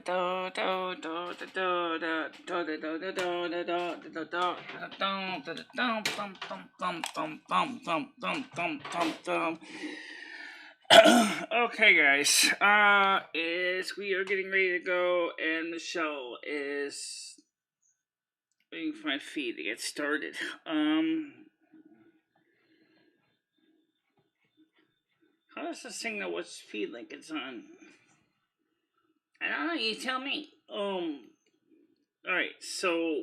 Okay, guys. Is we are getting ready to go, and Michelle is waiting for my feed to get started. How does this thing know what feed link it's on? I don't know. You tell me. All right. So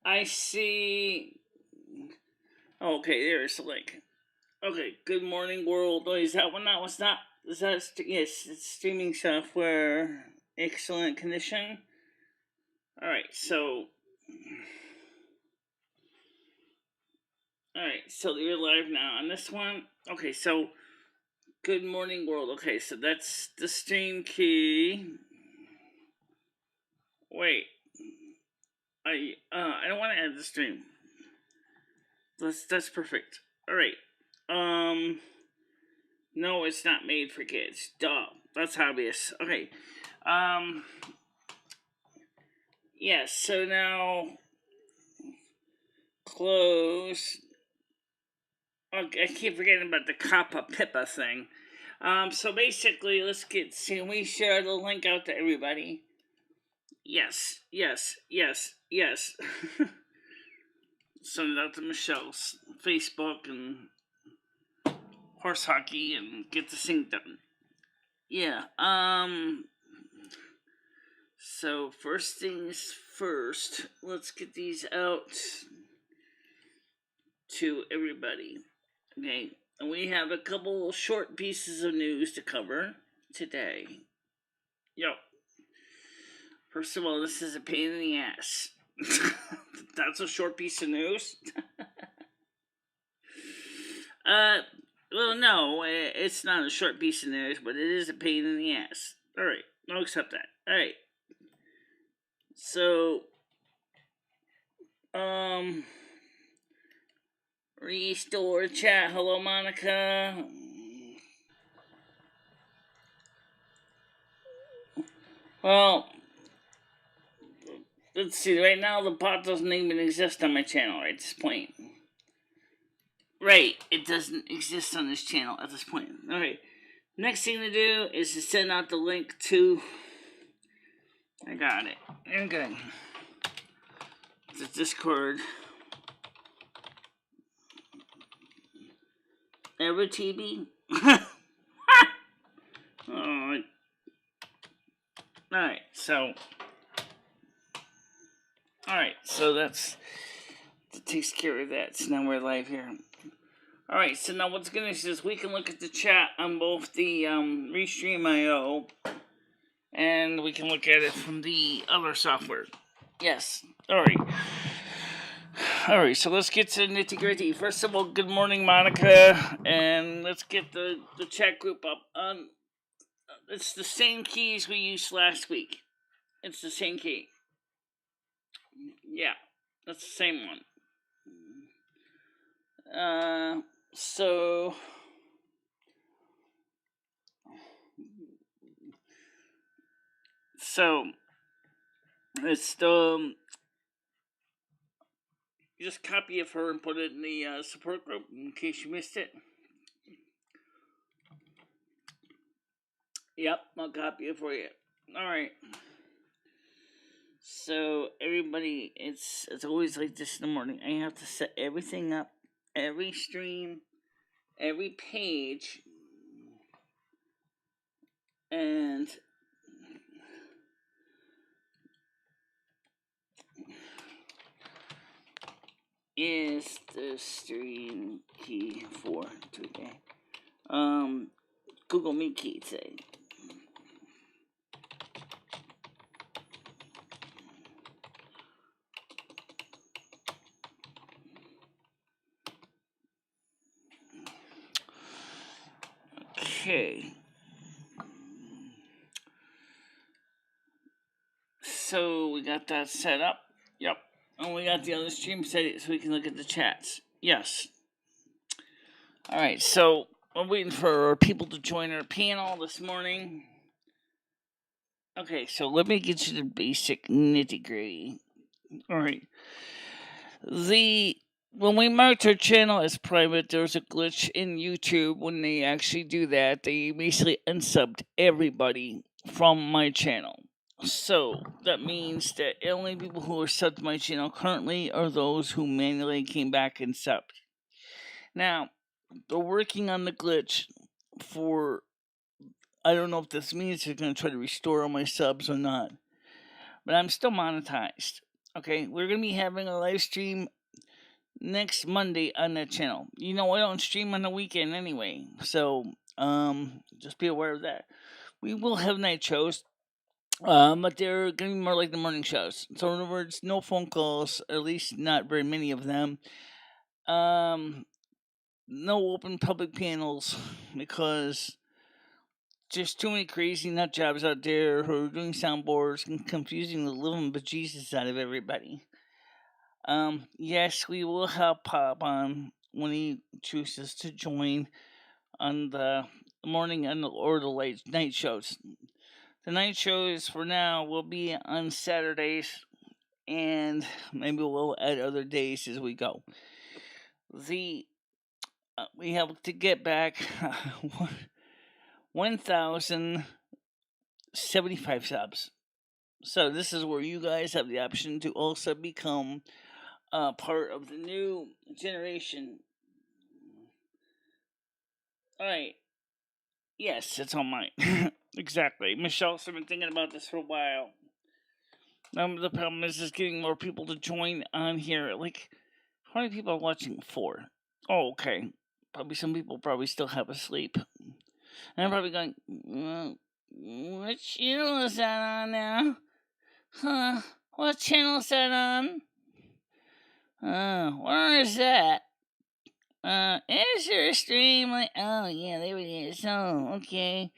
I see. Okay, there's the link. Okay, Good Morning World. Oh, is that one? That was not. Is that? Yes, it's streaming software. Excellent condition. All right, so. All right, so you're live now on this one. Okay, so Good Morning World. Okay, so that's the stream key. Wait, I don't want to add the stream. That's perfect. All right. No, it's not made for kids. Duh. That's obvious. Okay. Yes. So now close. Okay, I keep forgetting about the Kappa Pippa thing. So basically, can we share the link out to everybody? Yes. Send it out to Michelle's Facebook and horse hockey and get the thing done. Yeah. So first things first, let's get these out to everybody. Okay. And we have a couple short pieces of news to cover today. Yep. First of all, this is a pain in the ass. That's a short piece of news. Well, no, it's not a short piece of news, but it is a pain in the ass. Alright, I'll accept that. Alright. So, restore chat. Hello, Monica. Well, let's see. Right now, the bot doesn't even exist on my channel at this point. Right, it doesn't exist on this channel at this point. Alright, next thing to do is to send out the link to. I got it. Okay. The Discord. Ever TV? Alright. Alright, so. Alright, so that takes care of that. So now we're live here. Alright, so now what's going to is we can look at the chat on both the Restream.io and we can look at it from the other software. Yes. Alright. Alright, so let's get to the nitty gritty. First of all, good morning, Monica, and let's get the chat group up. It's the same keys we used last week. It's the same key. Yeah, that's the same one. So it's the just copy of her and put it in the support group in case you missed it. Yep, I'll copy it for you. Alright. So everybody, it's always like this in the morning. I have to set everything up, every stream, every page, and is the stream key for today. Google Meet key today. Okay. So we got that set up. Yep. And we got the other stream set so we can look at the chats. Yes. Alright, so we're waiting for people to join our panel this morning. Okay, so let me get you the basic nitty gritty. All right. When we marked our channel as private, there was a glitch in YouTube when they actually do that. They basically unsubbed everybody from my channel. So that means that the only people who are subbed to my channel currently are those who manually came back and subbed. Now, they're working on the glitch for. I don't know if this means they're going to try to restore all my subs or not, but I'm still monetized. Okay, we're going to be having a live stream next Monday on that channel. You know, I don't stream on the weekend anyway, so just be aware of that. We will have night shows, but they're gonna be more like the morning shows. So in other words, no phone calls, at least not very many of them. No open public panels because there's too many crazy nut jobs out there who are doing soundboards and confusing the living bejesus out of everybody. Yes, we will have Pop on when he chooses to join on the morning or the late night shows. The night shows for now will be on Saturdays, and maybe we'll add other days as we go. We have to get back 1,075 subs. So this is where you guys have the option to also become part of the new generation. All right. Yes, it's on mine. Exactly. Michelle's been thinking about this for a while. The problem is getting more people to join on here. Like, how many people are watching? 4. Oh, okay. Probably some people probably still have a sleep. And I'm probably going, what channel is that on now? Huh? What channel is that on? Where is that? Is there a stream? Like, oh, yeah, there it is. Oh, okay.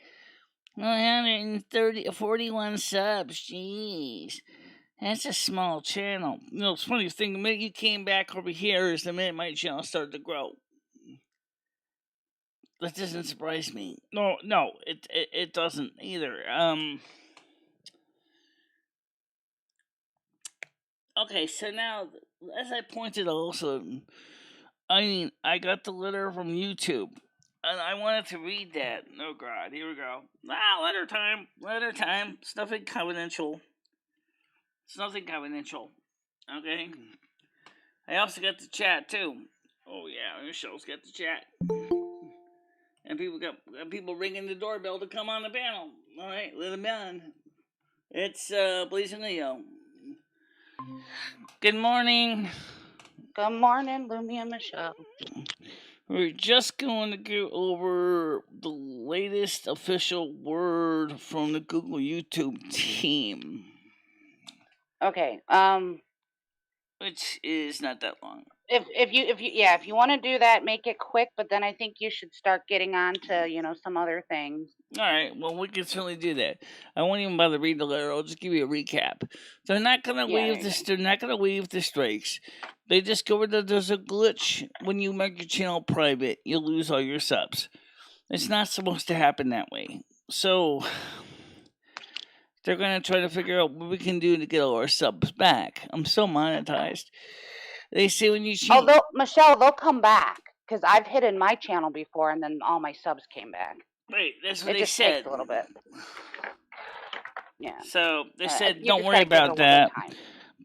141 subs. Jeez. That's a small channel. You know, it's funny thing. The minute you came back over here is the minute my channel started to grow. That doesn't surprise me. No, it doesn't either. Okay, so now, as I pointed also, I mean, I got the letter from YouTube, and I wanted to read that. Oh God, here we go. Letter time. Letter time. It's nothing confidential. It's nothing confidential. Okay. I also got the chat too. Oh yeah, Michelle's got the chat. And got people ringing the doorbell to come on the panel. All right, let them in. It's Blazing Leo. Good morning. Good morning, Lumi and Michelle. We're just going to go over the latest official word from the Google YouTube team. Okay. Which is not that long. If you want to do that, make it quick. But then I think you should start getting on to some other things. All right. Well, we can certainly do that. I won't even bother reading the letter. I'll just give you a recap. They're not gonna waive this. They're not gonna waive the strikes. They discovered that there's a glitch when you make your channel private. You lose all your subs. It's not supposed to happen that way. So they're gonna try to figure out what we can do to get all our subs back. I'm so monetized. They say when you change. Oh, Michelle, they'll come back because I've hidden my channel before, and then all my subs came back. Right, that's what it they just said. Takes a little bit. Yeah. So they said, don't worry about that. Time.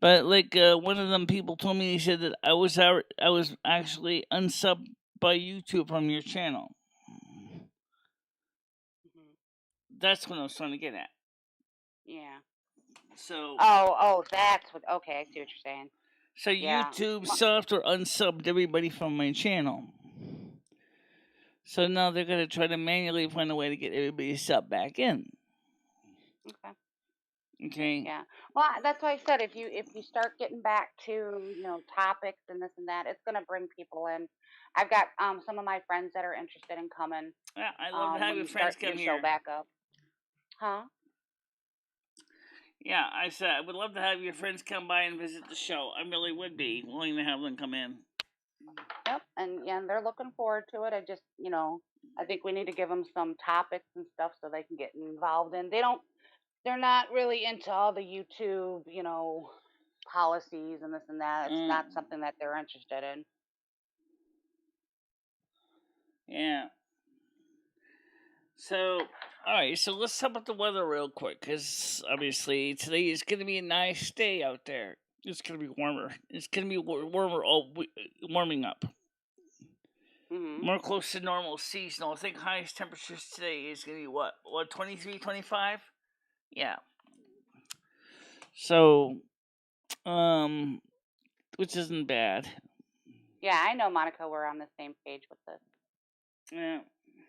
But like one of them people told me, he said that I was actually unsubbed by YouTube from your channel. That's what I was trying to get at. Yeah. So. Oh, that's what. Okay, I see what you're saying. So YouTube subbed or unsubbed everybody from my channel. So now they're gonna try to manually find a way to get everybody sub back in. Okay. Okay. Yeah. Well, that's why I said if you start getting back to topics and this and that, it's gonna bring people in. I've got some of my friends that are interested in coming. Yeah, I love to have your friends come here. Show back up. Huh? Yeah, I said I would love to have your friends come by and visit the show. I really would be willing to have them come in. Yep, and they're looking forward to it. I just I think we need to give them some topics and stuff so they can get involved in. They don't. they're not really into all the YouTube, policies and this and that. It's Mm, not something that they're interested in. yeah. So, all right. So let's talk about the weather real quick, because obviously today is going to be a nice day out there. It's going to be warmer. It's going to be warmer warming up. Mhm. More close to normal seasonal. I think highest temperatures today is going to be what 23, 25? Yeah. So, um, which isn't bad. Yeah, I know, Monica. We're on the same page with this. Yeah.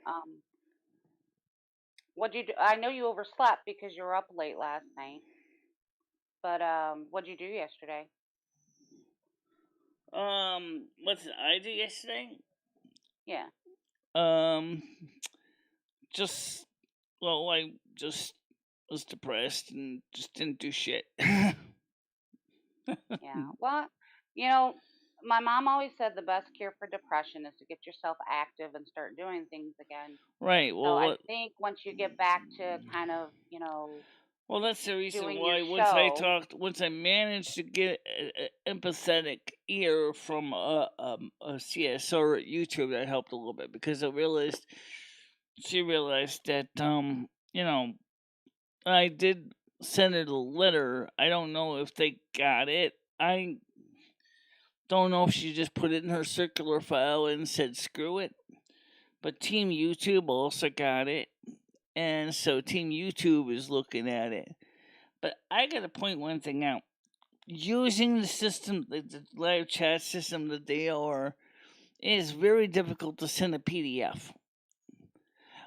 Um, what'd you do? I know you overslept because you were up late last night. But what'd you do yesterday? What did I do yesterday? Yeah. Um, just I just was depressed and just didn't do shit. Yeah. Well, you know, my mom always said the best cure for depression is to get yourself active and start doing things again. Right. So Well, I what? think once you get back to kind of, Well, that's the reason doing your why show. once I managed to get an empathetic ear from a CSR at YouTube, that helped a little bit, because she realized that I did send it a letter. I don't know if they got it. I don't know if she just put it in her circular file and said screw it. But Team YouTube also got it, and so Team YouTube is looking at it. But I gotta point one thing out. Using the system, the live chat system that they are, it is very difficult to send a PDF.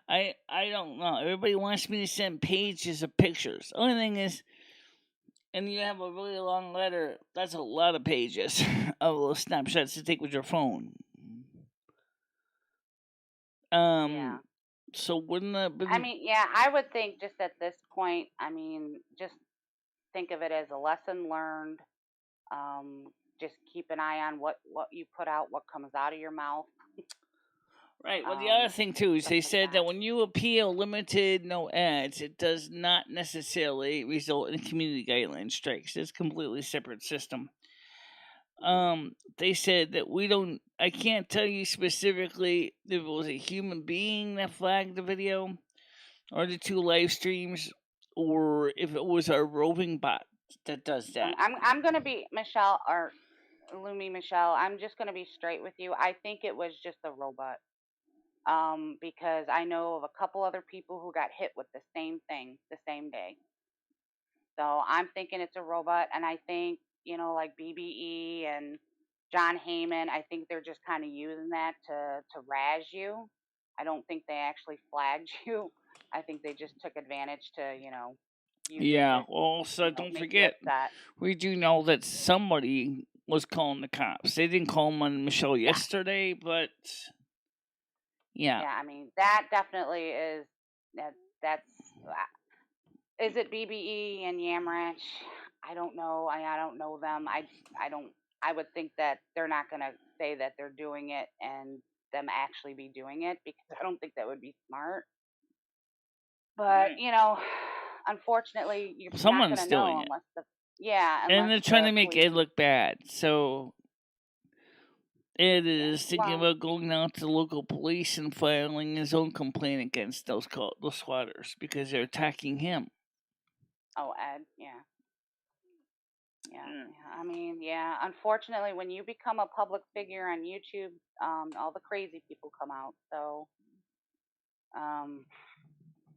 I don't know. Everybody wants me to send pages of pictures. Only thing is, and you have a really long letter, that's a lot of pages of little snapshots to take with your phone. Yeah. So wouldn't that I been mean, yeah, I would think just at this point, just think of it as a lesson learned. Um, just keep an eye on what you put out, what comes out of your mouth. right? Well, the other thing too is Stuff they like said that. that when you appeal limited no ads, it does not necessarily result in community guideline strikes. It's a completely separate system. Mhm. They said that we don't. I can't tell you specifically if it was a human being that flagged the video or the two live streams, or if it was our roving bot that does that. I'm gonna be Michelle or Lumi Michelle. I'm just gonna be straight with you. I think it was just a robot. Because I know of a couple other people who got hit with the same thing the same day. So I'm thinking it's a robot, and I think like BBE and John Heyman. I think they're just kind of using that to razz you. I don't think they actually flagged you. I think they just took advantage to use you Yeah. to Well, so don't make you forget, upset. we do know that somebody was calling the cops. They didn't call them on Michelle Yeah, yesterday, but yeah. yeah. I mean that definitely is that. That's is it BBE and Yamranch? I don't know. I don't know them. I don't. I would think that they're not going to say that they're doing it and them actually be doing it, because I don't think that would be smart. But Right. unfortunately, you're not going Someone's to doing know it. unless And unless they're trying the to make police. Ed look bad. So Ed Yeah. is thinking Well. about going out to the local police and filing his own complaint against those squatters because they're attacking him. Oh, Ed. Yeah. Yeah. Mm. Yeah. I mean, yeah. Unfortunately, when you become a public figure on YouTube, all the crazy people come out. So, um,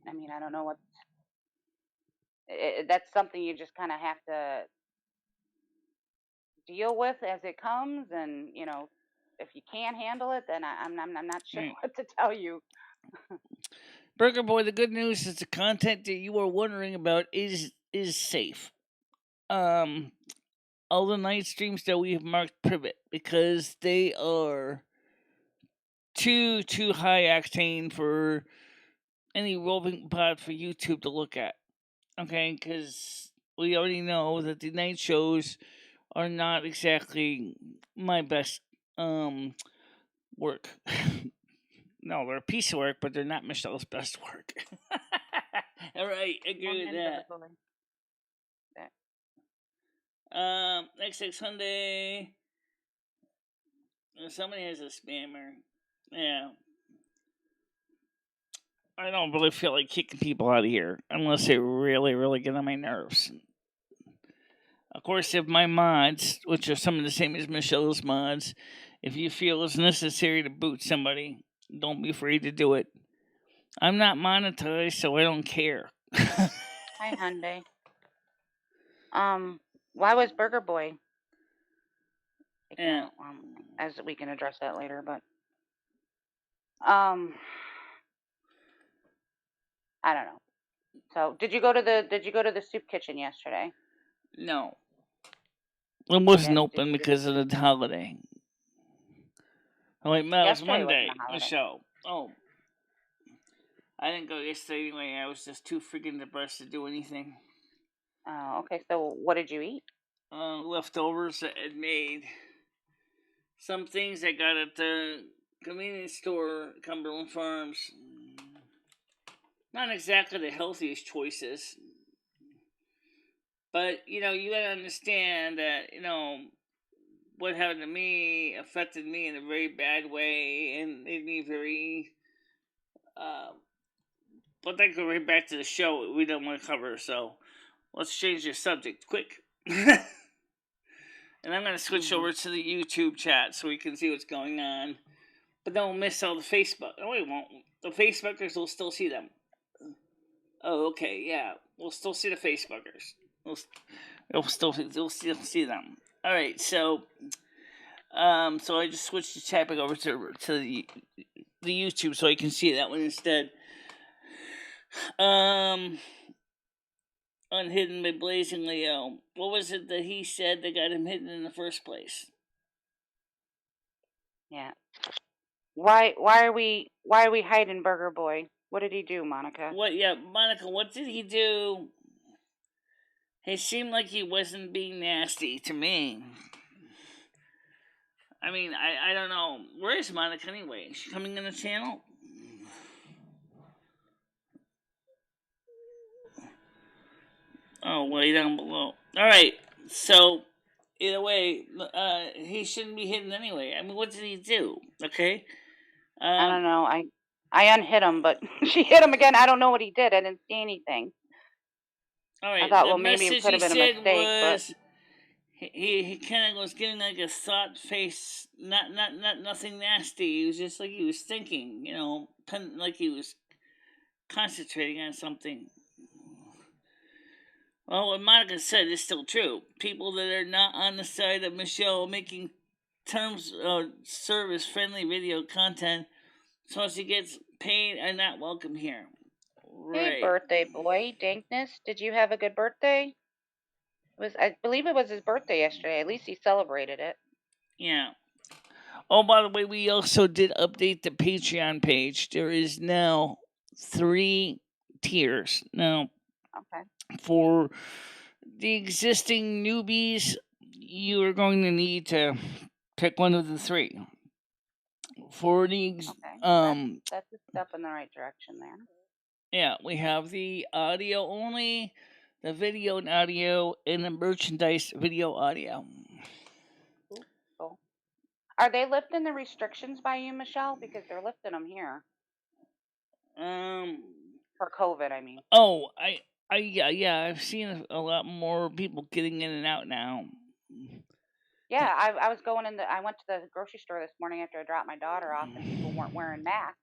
I mean, I don't know what that's something you just kind of have to deal with as it comes, and if you can't handle it, then I'm not sure Right. what to tell you. Burger Boy, the good news is the content that you are wondering about is safe. Um, all the night streams that we have marked privet because they are too high octane for any roving pod for YouTube to look at. Okay, because we already know that the night shows are not exactly my best work. No, they're a piece of work, but they're not Michelle's best work. All right, agree with that. Next Sunday. Somebody has a spammer. Yeah. I don't really feel like kicking people out of here unless they really, really get on my nerves. Of course, if my mods, which are some of the same as Michelle's mods, if you feel it's necessary to boot somebody, don't be afraid to do it. I'm not monetized, so I don't care. Hi, Hyundai. Why was Burger Boy? Yeah. As we can address that later, but I don't know. So, did you go to the soup kitchen yesterday? No. It wasn't Did open you because of the holiday. Oh, wait, that was Yesterday wasn't Monday, a holiday. Michelle. Oh. I didn't go yesterday anyway. I was just too freaking depressed to do anything. Oh, okay. So, what did you eat? Leftovers that had made. Some things I got at the convenience store, Cumberland Farms. Not exactly the healthiest choices. But, you gotta understand that, what happened to me affected me in a very bad way and made me very. But then go right back to the show we don't want to cover, so let's change the subject quick. And I'm going to switch over to the YouTube chat so we can see what's going on. But don't miss all the Facebook. Oh, we won't. The Facebookers will still see them. Oh, okay, yeah. We'll still see the Facebookers. We'll still see them. All right, so so I just switched the chat back over to the YouTube so I can see that one instead. Unhidden by Blazing Leo. What was it that he said that got him hidden in the first place? Yeah. Why are we hiding Burger Boy? What did he do, Monica? Monica, what did he do? He seemed like he wasn't being nasty to me. I mean, I don't know. Where is Monica anyway? Is she coming in the channel? Oh, way down below. Alright, so, either way, he shouldn't be hidden anyway. I mean, what did he do? Okay? I don't know. I unhit him, but she hit him again. I don't know what he did. I didn't see anything. Alright, I thought, well, maybe it could have been a mistake, but he kind of was giving like a thought face, nothing nasty. He was just like he was thinking, like he was concentrating on something. Well, what Monica said is still true. People that are not on the side of Michelle making terms service friendly video content so she gets paid are not welcome here. Right. Hey, birthday boy, Dankness, did you have a good birthday? I believe it was his birthday yesterday. At least he celebrated it. Yeah. Oh, by the way, we also did update the Patreon page. There is now 3 tiers. Now, okay. For the existing newbies, you are going to need to pick one of the 3. For the that's a step in the right direction there. Yeah, we have the audio only, the video and audio, and the merchandise video audio. Cool. Are they lifting the restrictions by you, Michelle? Because they're lifting them here. For COVID, I mean. Oh, yeah, I've seen a lot more people getting in and out now. Yeah, I was I went to the grocery store this morning after I dropped my daughter off, and people weren't wearing masks.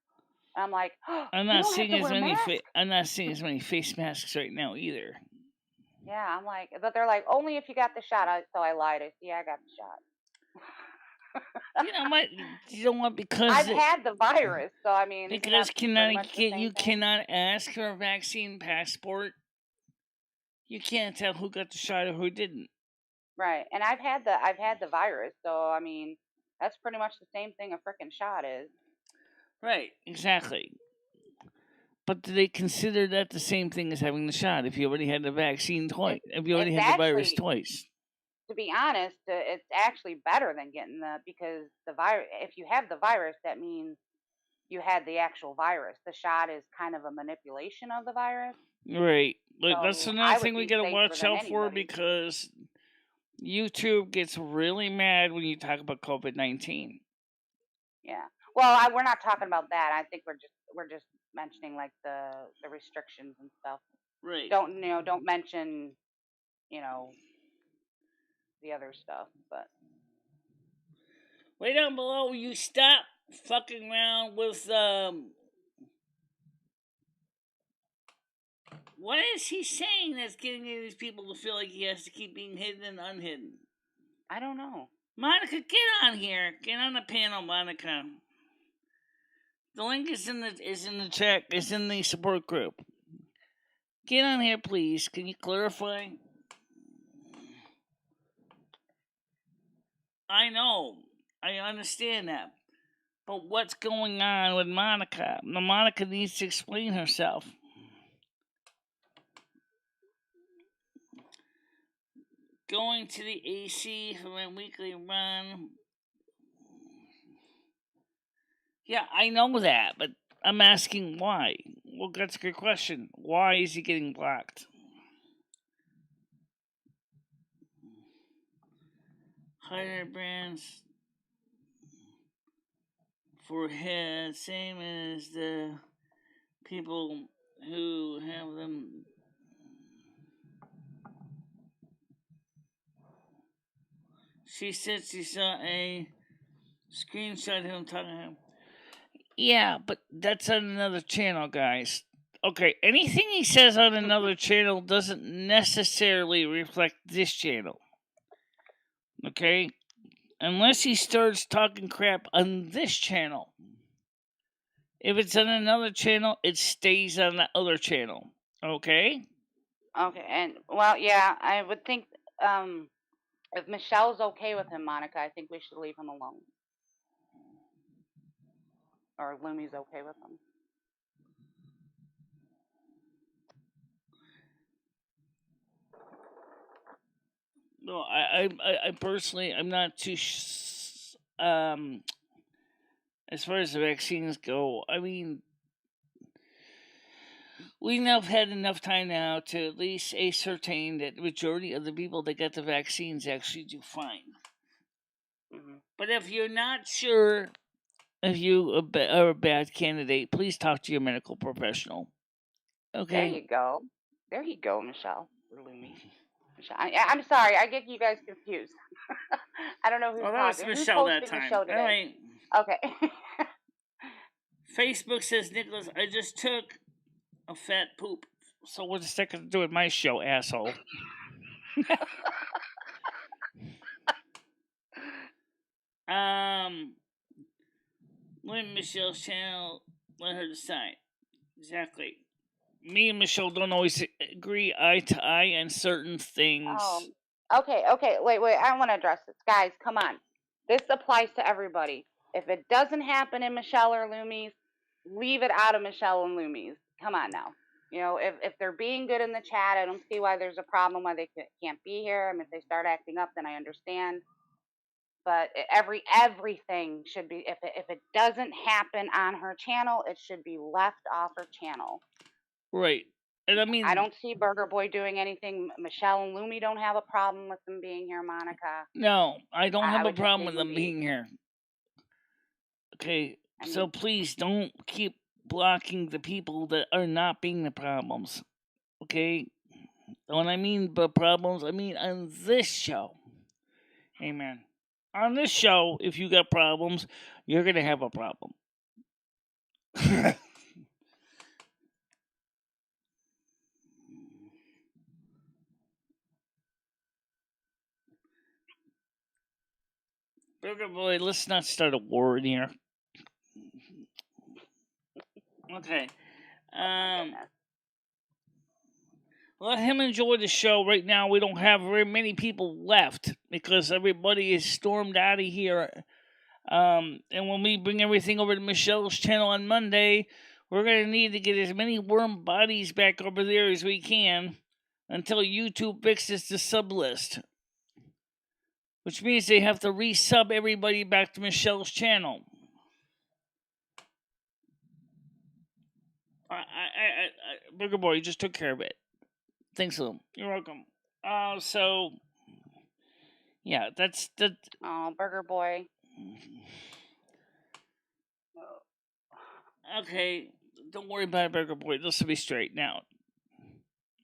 And I'm like, oh, I'm not seeing as many. I'm not seeing as many face masks right now either. Yeah, I'm like, but they're like, only if you got the shot. So I lied. I see, I got the shot. You know what? You know what? Because I've had the virus, so I mean, because you cannot ask for a vaccine passport. You can't tell who got the shot or who didn't. Right, and I've had the virus, so I mean, that's pretty much the same thing a freaking shot is. Right, exactly. But do they consider that the same thing as having the shot if you already had the vaccine twice? If you already had the virus twice? To be honest, it's actually better than getting because the virus. If you have the virus, that means you had the actual virus. The shot is kind of a manipulation of the virus. Right. Like, that's So another I thing would we be gotta safer watch than out for, anybody. because YouTube gets really mad when you talk about COVID-19. Yeah. Well, we're not talking about that. I think we're just mentioning like the restrictions and stuff. Right. Don't mention you know the other stuff. But Way down below, will you stop fucking around with, what is he saying that's getting these people to feel like he has to keep being hidden and unhidden? I don't know. Monica, get on here. Get on the panel, Monica. The link is in the chat. It's in the support group. Get on here, please. Can you clarify? I know. I understand that. But what's going on with Monica? Now, Monica needs to explain herself. Going to the AC for my weekly run. Yeah, I know that, but I'm asking why. Well, that's a good question. Why is he getting blocked? Higher brands for head, same as the people who have them. She said she saw a screenshot of him talking to him. Yeah, but that's on another channel, guys. Okay, anything he says on another channel doesn't necessarily reflect this channel. Okay? Unless he starts talking crap on this channel. If it's on another channel, it stays on the other channel. Okay? Okay, and well, yeah, I would think if Michelle's okay with him, Monica, I think we should leave him alone. Or Lumi's okay with him. No, I personally, I'm not too. As far as the vaccines go, I mean, we now have had enough time now to at least ascertain that the majority of the people that get the vaccines actually do fine. Mm-hmm. But if you're not sure if you are a bad candidate, please talk to your medical professional. There Okay? you go. There you go, Michelle. Or Lumi. Michelle. I'm sorry, I get you guys confused. I don't know who's Oh, that was talking. Who's Michelle that hosting the time. show All today? right. Okay. Facebook says, Nicholas, I just took a fat poop. So what's that got to do with my show, asshole? Let Michelle's channel, let her decide. Exactly. Me and Michelle don't always agree eye to eye on certain things. Okay, wait, I want to address this. Guys, come on. This applies to everybody. If it doesn't happen in Michelle or Lumi's, leave it out of Michelle and Lumi's. Come on now. If they're being good in the chat, I don't see why there's a problem why they can't be here. I mean, if they start acting up, then I understand. But everything should be, if it doesn't happen on her channel, it should be left off her channel. Right. And I mean, I don't see Burger Boy doing anything. Michelle and Lumi don't have a problem with them being here, Monica. no, I don't have a would just problem say with them Lumi. being here. Okay, I so mean, please don't keep blocking the people that are not being the problems. Okay? When I mean the problems, I mean on this show. Amen. On this show, if you got problems, you're going to have a problem. Burger Boy, let's not start a war in here. Okay. Let him enjoy the show. Right now, we don't have very many people left because everybody is stormed out of here. And when we bring everything over to Michelle's channel on Monday, we're going to need to get as many warm bodies back over there as we can until YouTube fixes the sub list. Which means they have to resub everybody back to Michelle's channel. Burger Boy just took care of it. Thanks, Lou. You're welcome. So yeah, that's the. Oh, Burger Boy. Okay, don't worry about it, Burger Boy. This will be straightened out.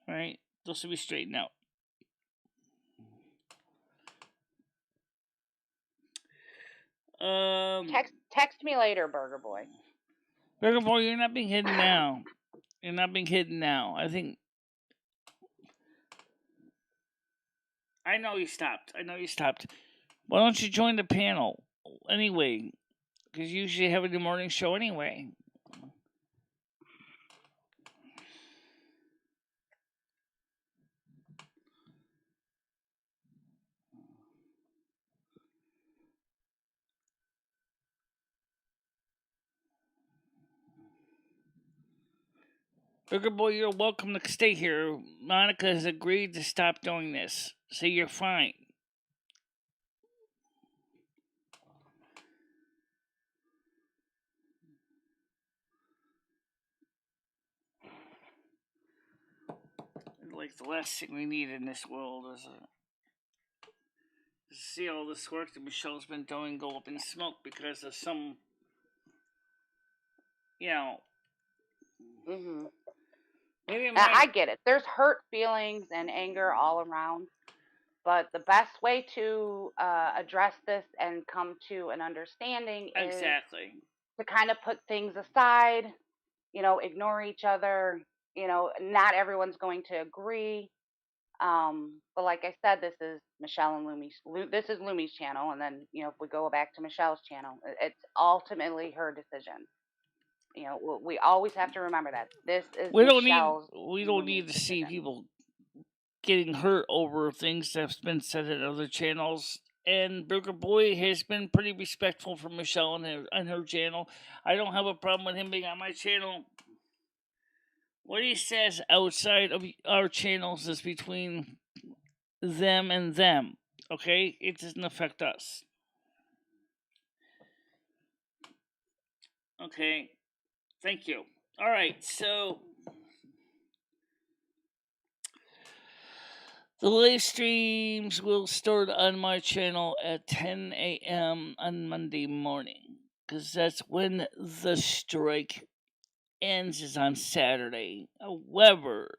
All right, this will be straightened out. Text me later, Burger Boy. Burger Boy, you're not being hidden now. You're not being hidden now. I think. I know you stopped. Why don't you join the panel anyway? Because you usually have a morning show anyway. Burger Boy, you're welcome to stay here. Monica has agreed to stop doing this, so you're fine. Like the last thing we need in this world is to see all this work that Michelle's been doing go up in smoke because of some, you know. Mm-hmm. I get it. There's hurt feelings and anger all around, but the best way to address this and come to an understanding is exactly to kind of put things aside, ignore each other. Not everyone's going to agree. But like I said, this is Michelle and this is Lumi's channel, and then if we go back to Michelle's channel, it's ultimately her decision. We always have to remember that this is Michelle's. We don't need to see people getting hurt over things that's been said at other channels. And Burger Boy has been pretty respectful for Michelle on her channel. I don't have a problem with him being on my channel. What he says outside of our channels is between them and them. Okay? It doesn't affect us. Okay. Thank you. Alright, so the live streams will start on my channel at 10 a.m. on Monday morning. Because that's when the strike ends, is on Saturday. However,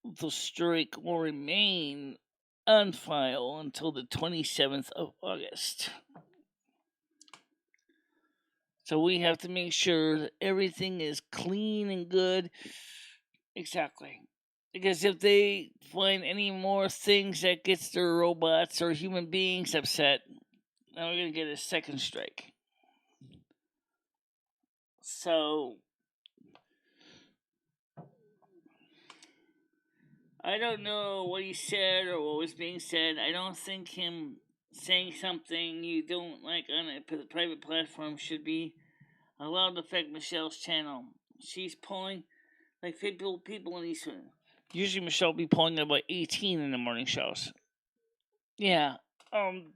the strike will remain on file until the 27th of August. So we have to make sure that everything is clean and good. Exactly. Because if they find any more things that gets their robots or human beings upset, then we're going to get a second strike. So I don't know what he said or what was being said. I don't think him saying something you don't like on a private platform should be allowed to affect Michelle's channel. She's pulling like people in these. Usually Michelle will be pulling about 18 in the morning shows. Yeah.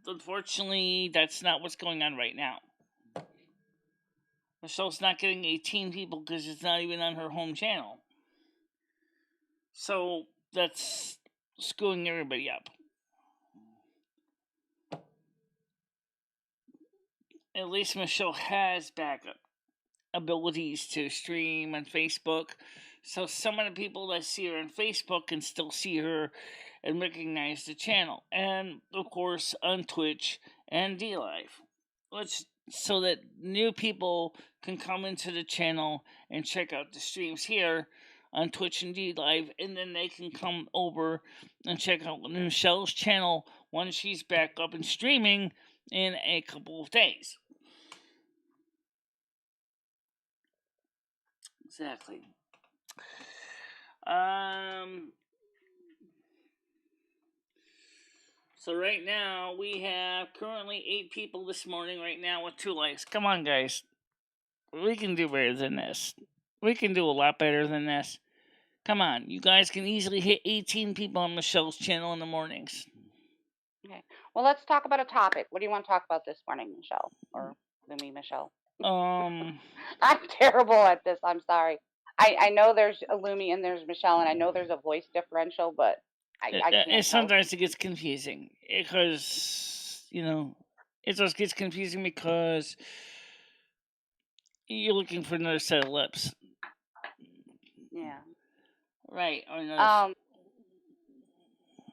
Unfortunately, that's not what's going on right now. Michelle's not getting 18 people because it's not even on her home channel. So that's screwing everybody up. At least Michelle has backup abilities to stream on Facebook. So some of the people that see her on Facebook can still see her and recognize the channel. And of course on Twitch and DLive. So that new people can come into the channel and check out the streams here on Twitch and DLive, and then they can come over and check out Michelle's channel once she's back up and streaming in a couple of days. Exactly. So right now we have currently 8 people this morning right now with 2 likes. Come on, guys. We can do better than this. We can do a lot better than this. Come on, you guys can easily hit 18 people on Michelle's channel in the mornings. Okay. Well, let's talk about a topic. What do you want to talk about this morning, Michelle? Or Lumi, Michelle? I'm terrible at this. I'm sorry. I know there's a Lumi and there's Michelle, and I know there's a voice differential, but I And can't tell. sometimes it gets confusing because it just gets confusing because you're looking for another set of lips, Yeah. right? Or another. Um.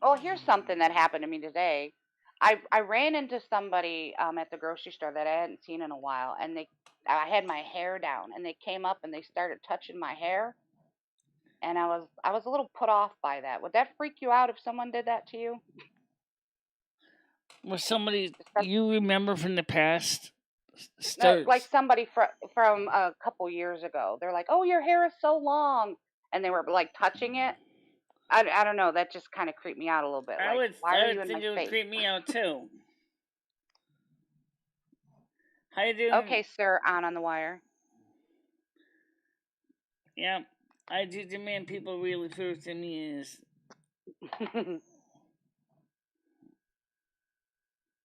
Oh, here's something that happened to me today. I ran into somebody at the grocery store that I hadn't seen in a while, and I had my hair down, and they came up and they started touching my hair, and I was a little put off by that. Would that freak you out if someone did that to you? Was somebody Especially, you remember from the past like starts? somebody from a couple years ago. They're like, "Oh, your hair is so long," and they were like touching it. I don't know. That just kind of creeped me out a little bit. I Like, would why I are you would in my think it would face? creep me out too. How you doing? Okay, sir, on the wire. Yeah, I do demand people really refer to me as.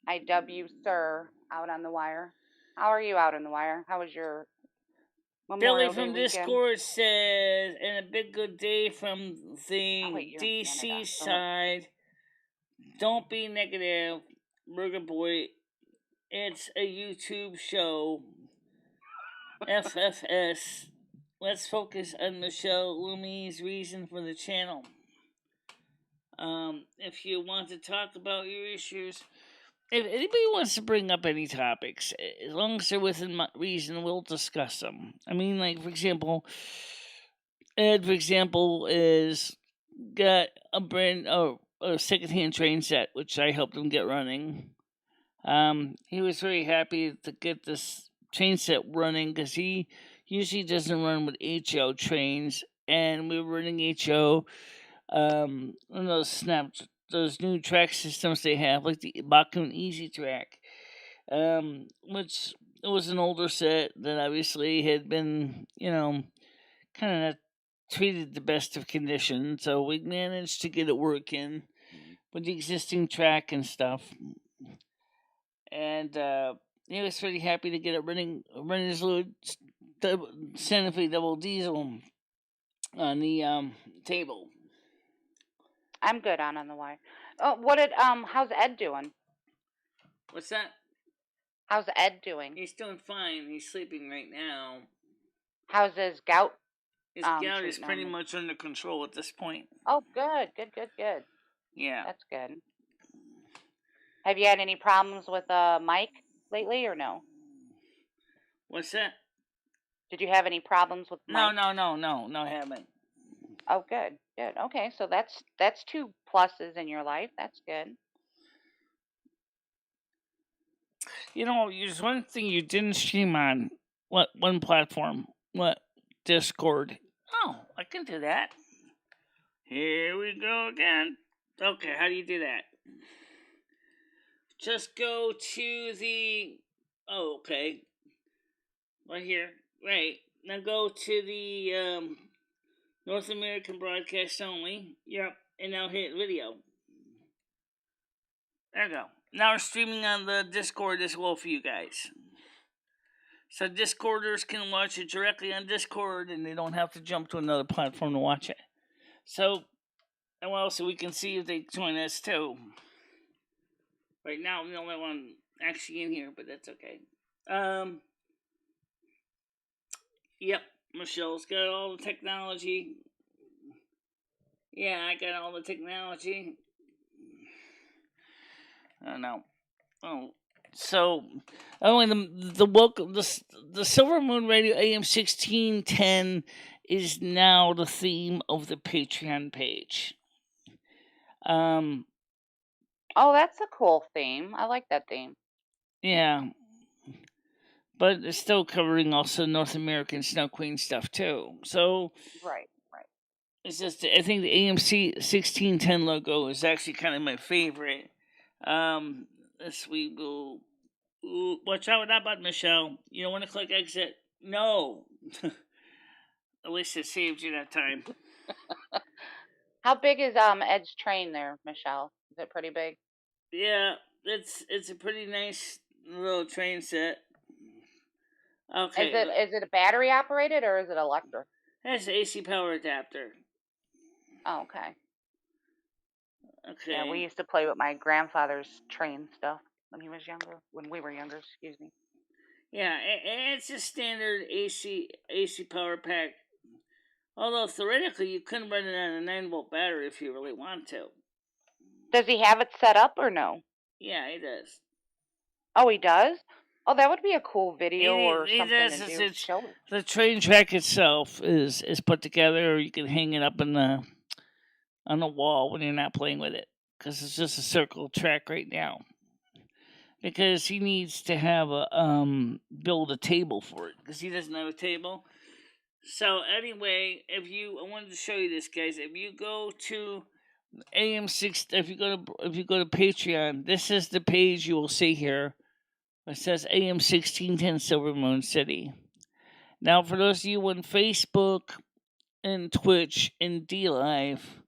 I W sir out on the wire. How are you out on the wire? How was your Billy Memorial Day from weekend? Discord says, and a big good day from Oh the wait, you're in Canada. DC So side. Don't be negative, Burger Boy. It's a YouTube show. FFS. Let's focus on Michelle Lumi's reason for the channel. If you want to talk about your issues, if anybody wants to bring up any topics, as long as they're within my reason, we'll discuss them. I mean, like, for example, Ed, for example, is got a secondhand train set, which I helped him get running. He was very happy to get this train set running because he usually doesn't run with HO trains, and we were running HO. One of those new track systems they have, like the Bakun Easy Track, which it was an older set that obviously had been, kind of treated the best of condition, so we managed to get it working with the existing track and stuff. And he was pretty happy to get it running his little Santa Fe double diesel on the table. I'm good on the wire. Oh, how's Ed doing? What's that? How's Ed doing? He's doing fine. He's sleeping right now. How's his gout His gout is treating pretty him? much under control at this point. Oh, good, good, good, good. Yeah. That's good. Have you had any problems with Mike lately, or no? What's that? Did you have any problems with No, Mike? no, no, no, no, I haven't. Oh, good, good. Okay, so that's two pluses in your life. That's good. There's one thing you didn't stream on. What one platform? What Discord? Oh, I can do that. Here we go again. Okay, how do you do that? Just go to the. Oh, okay. Right here. Right. Now go to the North American broadcast only. Yep. And now hit video. There we go. Now we're streaming on the Discord as well for you guys. So Discorders can watch it directly on Discord and they don't have to jump to another platform to watch it. So, and also we can see if they join us too. Right now, I'm the only one actually in here, but that's okay. Yep, Michelle's got all the technology. Yeah, I got all the technology. I don't know. Oh, so the welcome the Silver Moon Radio AM 1610 is now the theme of the Patreon page. Um, Oh, that's a cool theme. I like that theme. yeah, but it's still covering also North American Snow Queen stuff too. So Right, right. it's just I think the AMC 1610 logo is actually kind of my favorite. This we will. Ooh, watch out with that button, Michelle. You don't want to click exit. No. At least it saved you that time. How big is Ed's train there, Michelle? Is it pretty big? Yeah, it's a pretty nice little train set. Okay. Is it a battery operated or is it electric? That's the AC power adapter. Oh, okay. Okay. Yeah, we used to play with my grandfather's train stuff when he was younger. When we were younger, excuse me. Yeah, it's a standard AC power pack. Although theoretically you couldn't run it on a 9-volt battery if you really want to. Does he have it set up or no? Yeah, he does. Oh, he does. Oh, that would be a cool video or He something does. to do. Show us. The train track itself is put together, or you can hang it up on the wall when you're not playing with it, because it's just a circle track right now. Because he needs to have a build a table for it, because he doesn't have a table. So anyway, I wanted to show you this, guys. If you go to AM6, if you go to Patreon, this is the page you will see here. It says AM1610 Silver Moon City. Now, for those of you on Facebook and Twitch and D Live,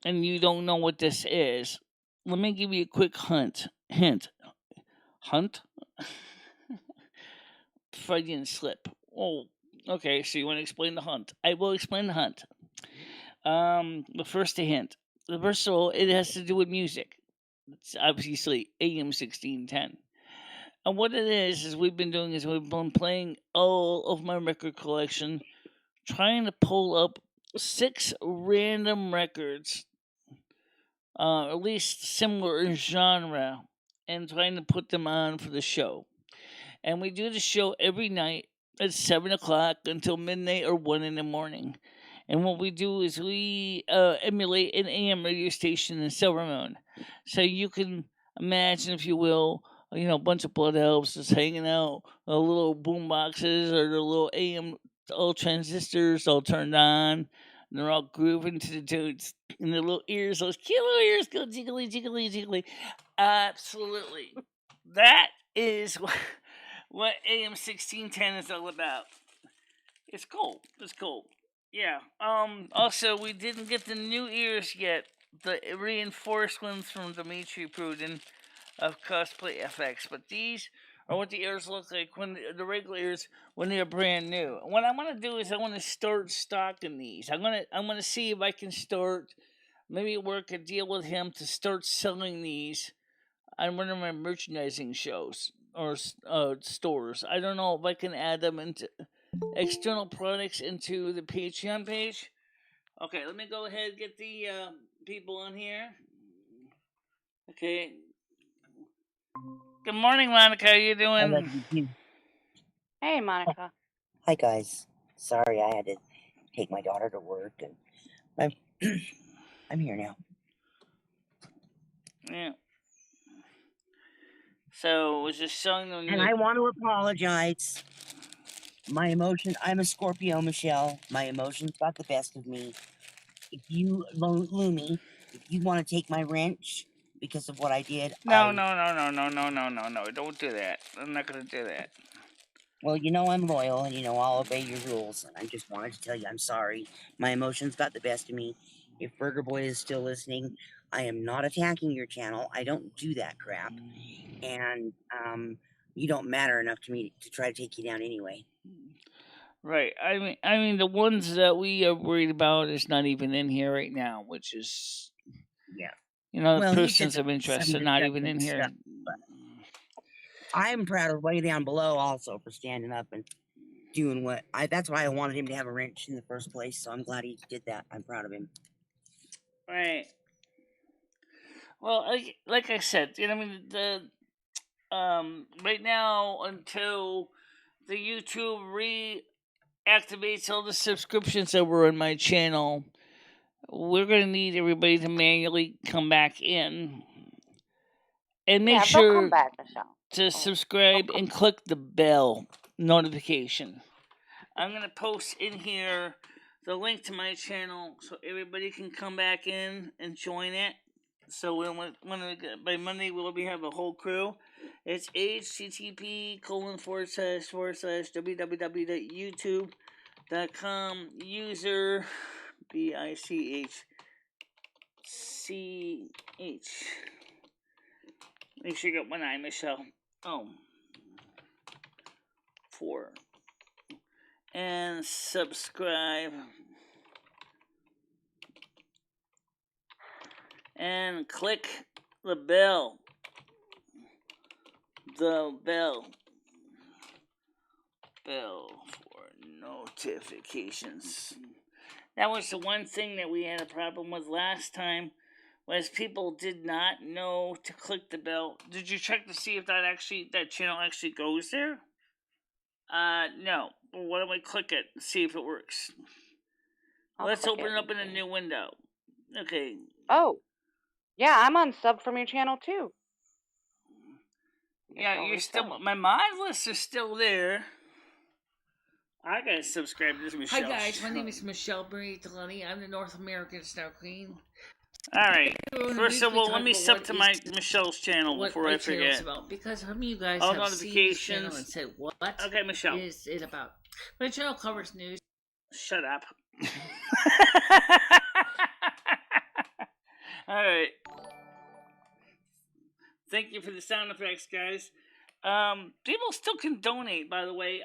and you don't know what this is, let me give you a quick hint. Hunt? Freudian slip. Oh, okay. So you want to explain the hunt? I will explain the hunt. But first a hint. First of all, it has to do with music. It's obviously AM1610. And what it is we've been doing is we've been playing all of my record collection, trying to pull up 6 random records, at least similar genre, and trying to put them on for the show. And we do the show every night at 7 o'clock until midnight or 1 in the morning. And what we do is we emulate an AM radio station in Silver Moon. So you can imagine, if you will, a bunch of blood elves just hanging out, little boom boxes or the little AM all transistors all turned on. And they're all grooving to the dudes. And their little ears, those cute little ears go jiggly, jiggly, jiggly. Absolutely. That is what AM1610 is all about. It's cool. It's cool. Yeah. Also, we didn't get the new ears yet. The reinforced ones from Dimitri Pruden of Cosplay FX. But these are what the ears look like when the regular ears when they're brand new. What I want to do is I want to start stocking these. I'm gonna see if I can start maybe work a deal with him to start selling these on one of my merchandising shows or stores. I don't know if I can add them into external products into the Patreon page. Okay, let me go ahead and get the people on here. Okay. Good morning, Monica. How you doing? Hey, Monica. Hi guys. Sorry I had to take my daughter to work, and I'm here now. Yeah. So was just showing them. And I want to apologize. I'm a Scorpio, Michelle. My emotions got the best of me. If you, Lumi, if you want to take my wrench because of what I did, No. Don't do that. I'm not gonna do that. Well, you know I'm loyal, and you know I'll obey your rules. And I just wanted to tell you I'm sorry. My emotions got the best of me. If Burger Boy is still listening, I am not attacking your channel. I don't do that crap. And you don't matter enough to me to try to take you down anyway. Right. I mean, the ones that we are worried about is not even in here right now, which is Yeah. the persons of interest are not even in here. I'm proud of way down below also for standing up and doing that's why I wanted him to have a wrench in the first place. So I'm glad he did that. I'm proud of him. Right. Well, like I said, I mean, the right now until the YouTube reactivates all the subscriptions that were on my channel, we're gonna need everybody to manually come back in and make sure come back, Michelle. to subscribe and click the bell notification. I'm gonna post in here the link to my channel so everybody can come back in and join it. So by Monday we'll have a whole crew. It's http://www.youtube.com user BICHCH. Make sure you got one eye, Michelle. Oh. 4. and subscribe. And click the bell. The bell for notifications. That was the one thing that we had a problem with last time, was people did not know to click the bell. Did you check to see if that channel actually goes there? No. Well, why don't we click it and see if it works? Let's open it up in a new window. Okay. Oh, yeah, I'm on sub from your channel too. Yeah, you're still. My mod lists are still there. I gotta subscribe to this Michelle. Hi guys, my name is Michele Delaney. I'm the North American Star Queen. Alright, first of all, let me sub to Michelle's channel before I forget. About, because some of you guys all have notifications. Seen this channel and said, what okay, Michelle. Is it about? My channel covers news. Shut up. Alright. Thank you for the sound effects, guys. People still can donate, by the way,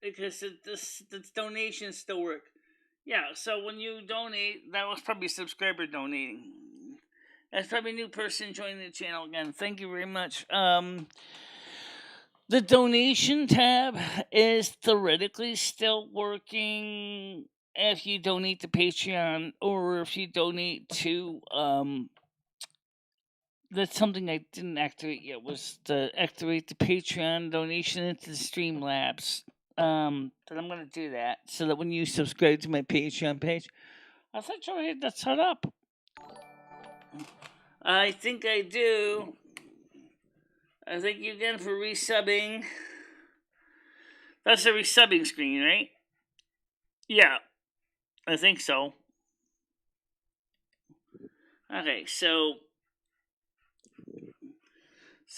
because this donations still work. Yeah, so when you donate, that was probably a subscriber donating. That's probably a new person joining the channel again. Thank you very much. The donation tab is theoretically still working if you donate to Patreon, or if you donate to that's something I didn't activate yet, was to activate the Patreon donation into the Streamlabs. But I'm gonna do that so that when you subscribe to my Patreon page, I thought you already had that set up. I think I do. I thank you again for resubbing. That's the resubbing screen, right? Yeah, I think so. Okay, so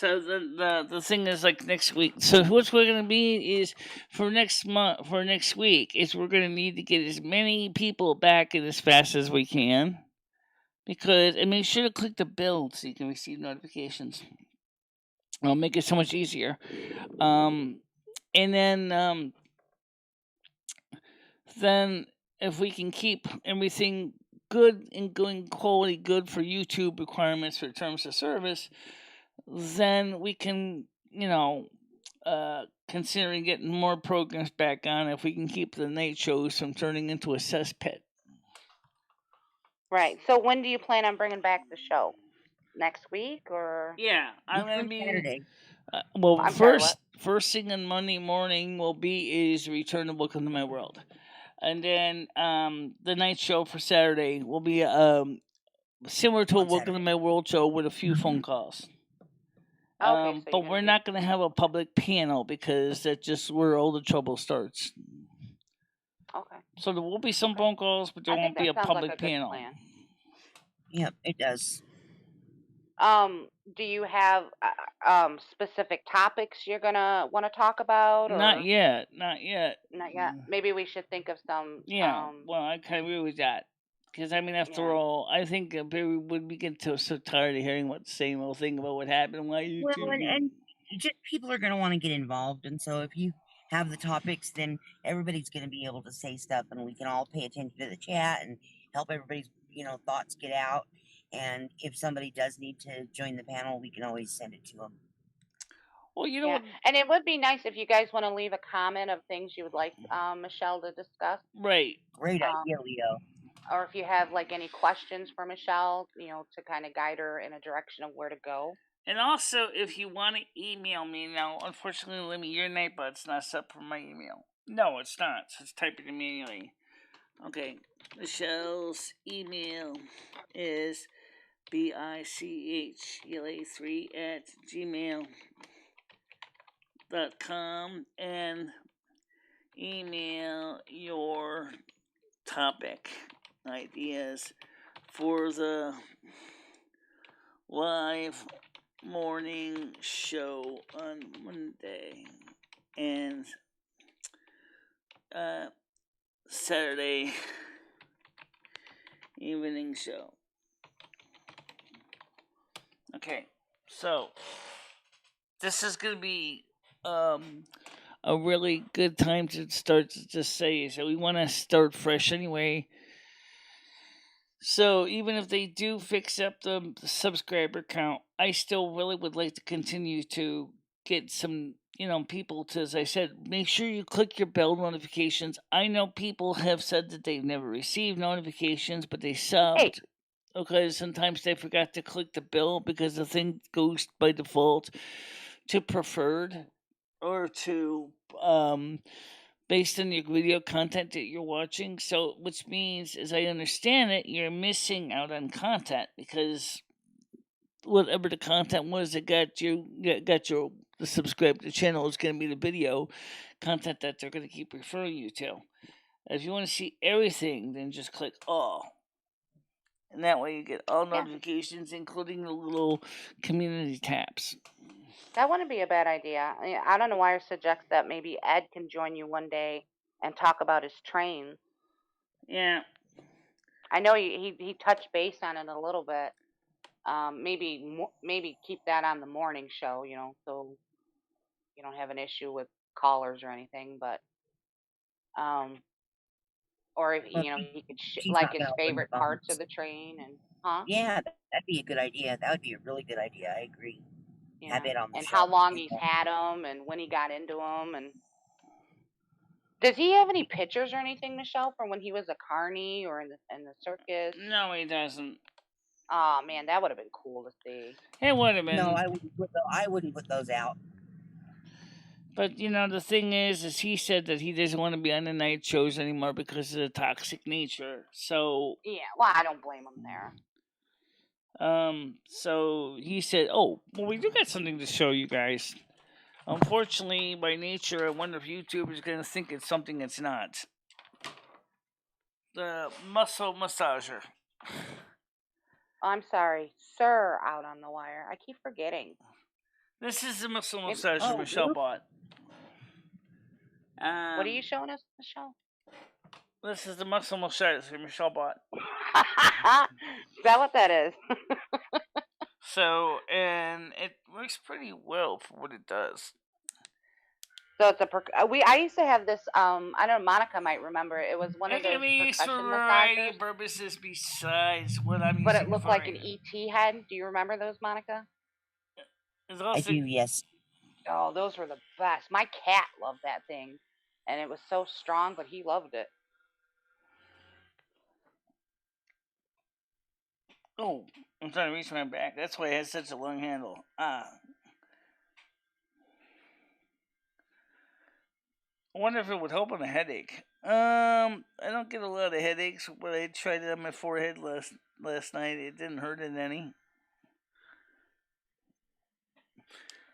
the thing is, like, next week. So what we're gonna be is for next week is we're gonna need to get as many people back in as fast as we can, because and make sure to click the bell so you can receive notifications. It'll make it so much easier. And then if we can keep everything good and going quality good for YouTube requirements for terms of service, then we can, considering getting more programs back on if we can keep the night shows from turning into a cesspit. Right. So when do you plan on bringing back the show? Next week or? Yeah, I'm gonna be Saturday. First thing on Monday morning will be is Return to Welcome to My World, and then the night show for Saturday will be similar to a Welcome to My World show with a few phone calls. Okay, so but we're not going to have a public panel because that's just where all the trouble starts. Okay. So there will be some phone calls, but there won't be a public panel. Yep, it does. Do you have specific topics you're gonna want to talk about? Or? Not yet. Not yet. Maybe we should think of some. Yeah. Well, I kind of agree with that. Because, I mean, after all, I think when we get so tired of hearing what the same old thing about what happened, why you and just people are going to want to get involved, and so if you have the topics, then everybody's going to be able to say stuff, and we can all pay attention to the chat and help everybody's thoughts get out. And if somebody does need to join the panel, we can always send it to them. Well, you know, and it would be nice if you guys want to leave a comment of things you would like Michele to discuss. Right. Great idea, Leo. Or if you have like any questions for Michele, to kind of guide her in a direction of where to go. And also, if you want to email me now, unfortunately, let me your name, but it's not set for my email. No, it's not. So just type it in manually. Okay, Michele's email is bichala3@gmail.com, and email your topic ideas for the live morning show on Monday and Saturday evening show. Okay, so this is going to be a really good time to start to just say. So we want to start fresh anyway. So even if they do fix up the subscriber count, I still really would like to continue to get some, people to, as I said, make sure you click your bell notifications. I know people have said that they've never received notifications, but they Hey, subbed because sometimes they forgot to click the bell because the thing goes by default to preferred or to based on your video content that you're watching. So, which means, as I understand it, you're missing out on content because whatever the content was that got your the subscribe to the channel is going to be the video content that they're going to keep referring you to. If you want to see everything, then just click all. And that way you get all yeah, notifications, including the little community tabs. that wouldn't be a bad idea. I don't know why I suggest that maybe Ed can join you one day and talk about his trains. Yeah. I know he touched base on it a little bit. Maybe keep that on the morning show, so you don't have an issue with callers or anything. But or if Well, he could she's like not his gonna open the favorite parts of phones. the train and huh? Yeah, that'd be a good idea. That would be a really good idea. I agree. Have Yeah, it on the and show. how long he's had them and when he got into them and does he have any pictures or anything, Michelle, from when he was a carny or in the circus? No, he doesn't. Oh man, that would have been cool to see. It would have No, been. I wouldn't put those out. But the thing is he said that he doesn't want to be on the night shows anymore because of the toxic nature. So, Yeah, well, I don't blame him there. so he said, "Oh, well, we do got something to show you guys." Unfortunately, by nature, I wonder if YouTube is going to think it's something it's not. The muscle massager. Oh, I'm sorry, sir, out on the wire. I keep forgetting. This is the muscle It, massager Oh, Michelle whoop. bought. what are you showing us, Michelle? This is the muscle massager Michelle bought. Is that what that is? So, and it works pretty well for what it does. So it's I used to have this. I don't know. Monica might remember. It was one It of can those be used for a percussion variety massagers, of purposes besides what I'm but using it it looked for. like an ET head. Do you remember those, Monica? It's I also do, yes. Oh, those were the best. My cat loved that thing, and it was so strong, but he loved it. oh, I'm trying to reach my back. That's why it has such a long handle. I wonder if it would help on a headache. I don't get a lot of headaches, but I tried it on my forehead last night. It didn't hurt it any.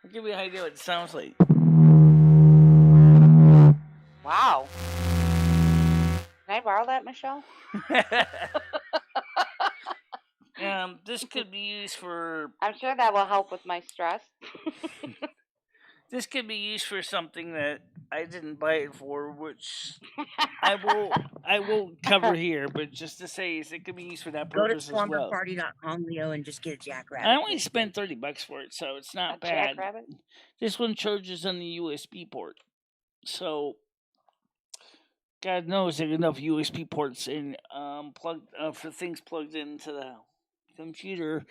I'll give you an idea what it sounds like. Wow. Can I borrow that, Michelle? This could be used for. I'm sure that will help with my stress. This could be used for something that I didn't buy it for, which I won't cover here. But just to say, is it could be used for that Go to purpose as well. slumberparty.com, Leo, and just get a jackrabbit. I only spent $30 for it, so it's not A bad. jackrabbit? This one charges on the USB port, so God knows there are enough USB ports in plugged for things plugged into the computer.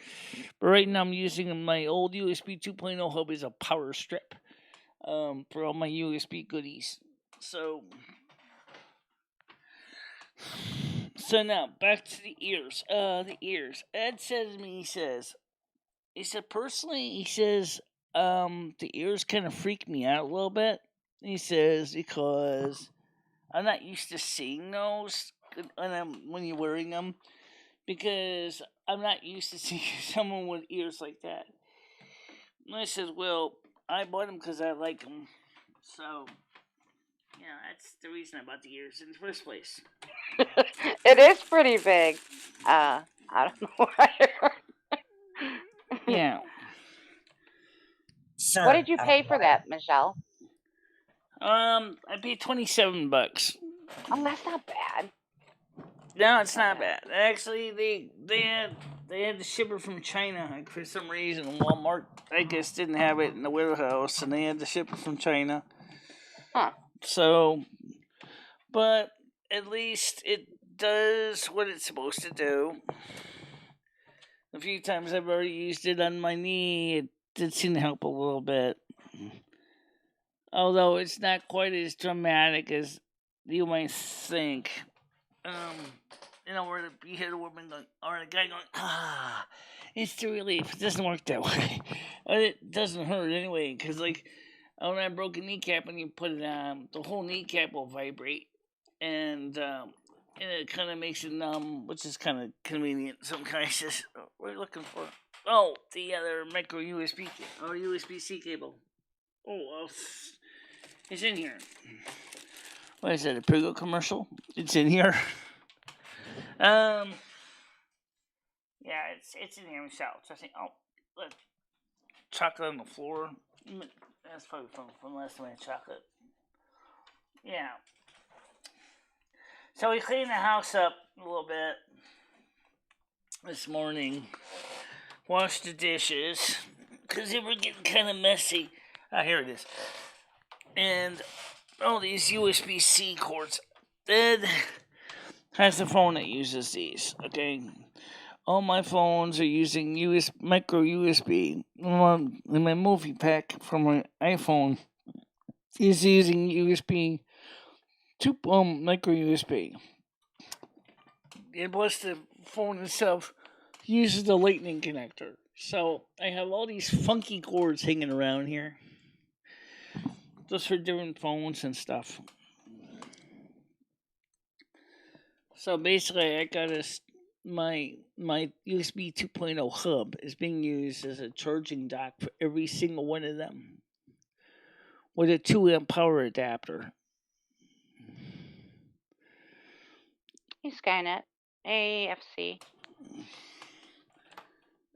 But right now I'm using my old USB 2.0 hub as a power strip for all my USB goodies. So now back to the ears. The ears. Ed says to me, he said personally, the ears kind of freak me out a little bit. He says because I'm not used to seeing those when you're wearing them because I'm not used to seeing someone with ears like that. And I said, well, I bought them because I like them. So, that's the reason I bought the ears in the first place. It is pretty big. I don't know why. Yeah. Sir, What did you pay for that, Michelle? I paid $27. Oh, that's not bad. No, it's not bad. Actually, they had to ship it from China for some reason. Walmart, I guess, didn't have it in the warehouse, and they had to ship it from China. Huh. So, but at least it does what it's supposed to do. A few times I've already used it on my knee. It did seem to help a little bit. Although it's not quite as dramatic as you might think. Um, where you hit a woman going, or a guy going, ah, it's the relief. It doesn't work that way. It doesn't hurt anyway, because, like, when I broke a kneecap and you put it on, the whole kneecap will vibrate, and it kind of makes it numb, which is kind of convenient. Some guys just, what are you looking for? Oh, the other micro USB or USB-C cable. Oh, it's in here. What is that, a Prego commercial? It's in here. Yeah, it's in here myself. So I think, look, chocolate on the floor. That's probably from last time I had chocolate. Yeah. So we cleaned the house up a little bit this morning. Washed the dishes because they were getting kind of messy. Ah, here it is. And all these USB-C cords. Ed has a phone that uses these. Okay. All my phones are using micro USB. And my movie pack from my iPhone is using USB micro USB. And plus the phone itself uses the lightning connector. So I have all these funky cords hanging around here. Just for different phones and stuff. So basically I got my USB 2.0 hub is being used as a charging dock for every single one of them with a 2 amp power adapter. Hey, Skynet. Hey, FC.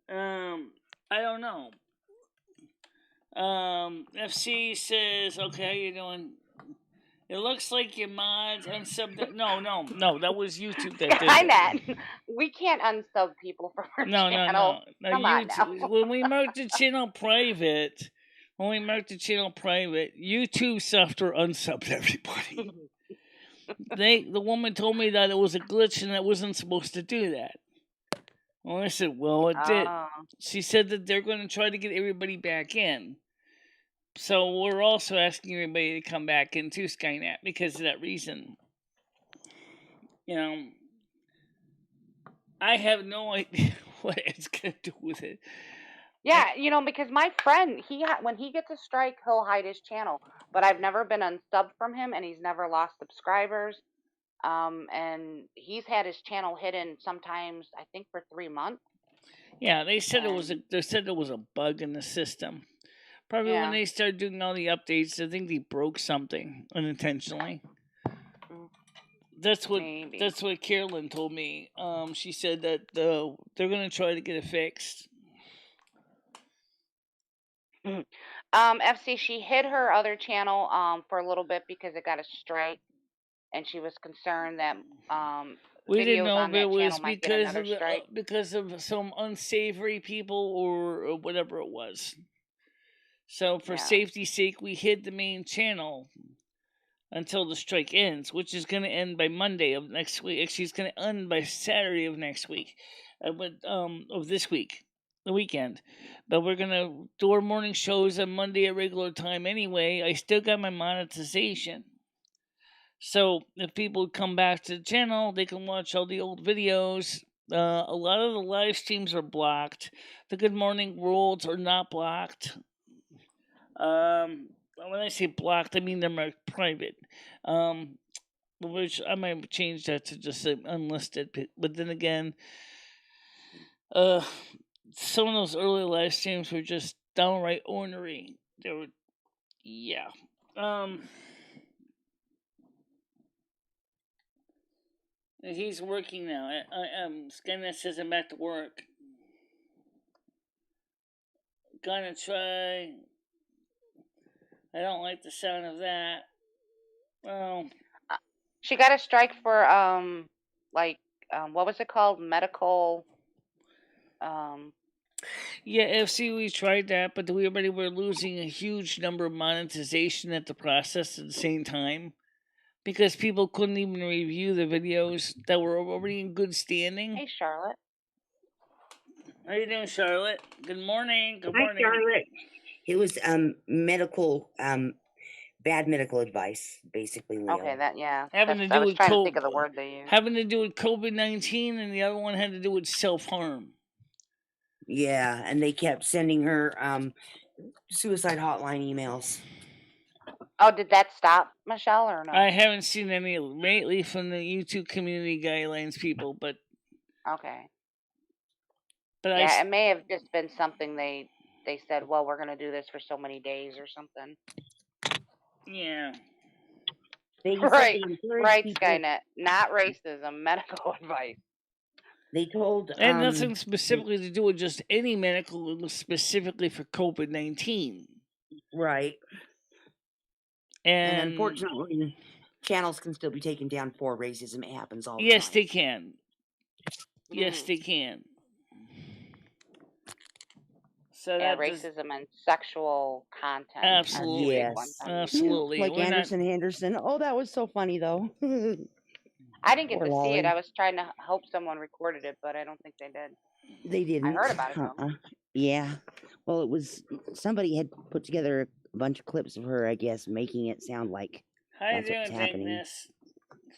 I don't know. FC says, okay, how you doing? It looks like your mods unsubbed. No, that was YouTube that did it. Skynet. We can't unsub people from our channel. No, Come on now. When we marked the channel private, YouTube software unsubbed everybody. The woman told me that it was a glitch and it wasn't supposed to do that. Well, I said, well, it did. She said that they're going to try to get everybody back in. So we're also asking everybody to come back into Skynet because of that reason. I have no idea what it's going to do with it. Yeah, because my friend, when he gets a strike, he'll hide his channel. But I've never been unsubbed from him, and he's never lost subscribers. And he's had his channel hidden sometimes, I think, for 3 months. Yeah, they said it was a bug in the system. Probably when they started doing all the updates, I think they broke something unintentionally. That's what Carolyn told me. She said that they're gonna try to get it fixed. FC, she hid her other channel for a little bit because it got a strike, and she was concerned that we didn't know on if it was because of some unsavory people or whatever it was. So for safety's sake, we hid the main channel until the strike ends, which is going to end by Monday of next week. Actually, it's going to end by Saturday of next week, of this week, the weekend. But we're going to do our morning shows on Monday at regular time anyway. I still got my monetization. So if people come back to the channel, they can watch all the old videos. A lot of the live streams are blocked. The Good Morning Worlds are not blocked. When I say blocked, I mean they're marked private. Which I might change that to just say unlisted. But then again, some of those early live streams were just downright ornery. They were, yeah. He's working now. Skynet says I'm back to work. Gonna try. I don't like the sound of that. Well, she got a strike for what was it called? Medical. Yeah, FC, we tried that, but we already were losing a huge number of monetization at the process at the same time because people couldn't even review the videos that were already in good standing. Hey, Charlotte. How you doing, Charlotte? Good morning. Good Hi, morning. Charlotte. It was medical bad medical advice, basically, Leo. Okay, Having to I do was with trying to think of the word they used. having to do with COVID-19, and the other one had to do with self-harm. Yeah, and they kept sending her suicide hotline emails. Oh, did that stop, Michelle, or no? I haven't seen any lately from the YouTube community guidelines people, but Okay. but Yeah, it may have just been something they said, well, we're going to do this for so many days or something. yeah. They said Right, they encouraged right, people. Skynet. Not racism, medical advice. They told And nothing specifically to do with just any medical, it was specifically for COVID-19. right. And unfortunately, channels can still be taken down for racism. It happens all the time. Yes, they can. Yes, they can. So Yeah, that does, racism and sexual content. absolutely, Yes. absolutely. Like We're not- Anderson Henderson. Oh, that was so funny though. I didn't get Poor to see Lolly. it. I was trying to hope someone recorded it, but I don't think they did. They didn't. I heard about it though. Yeah. Well, it was somebody had put together a bunch of clips of her, I guess, making it sound like How you that's what's doing, happening. This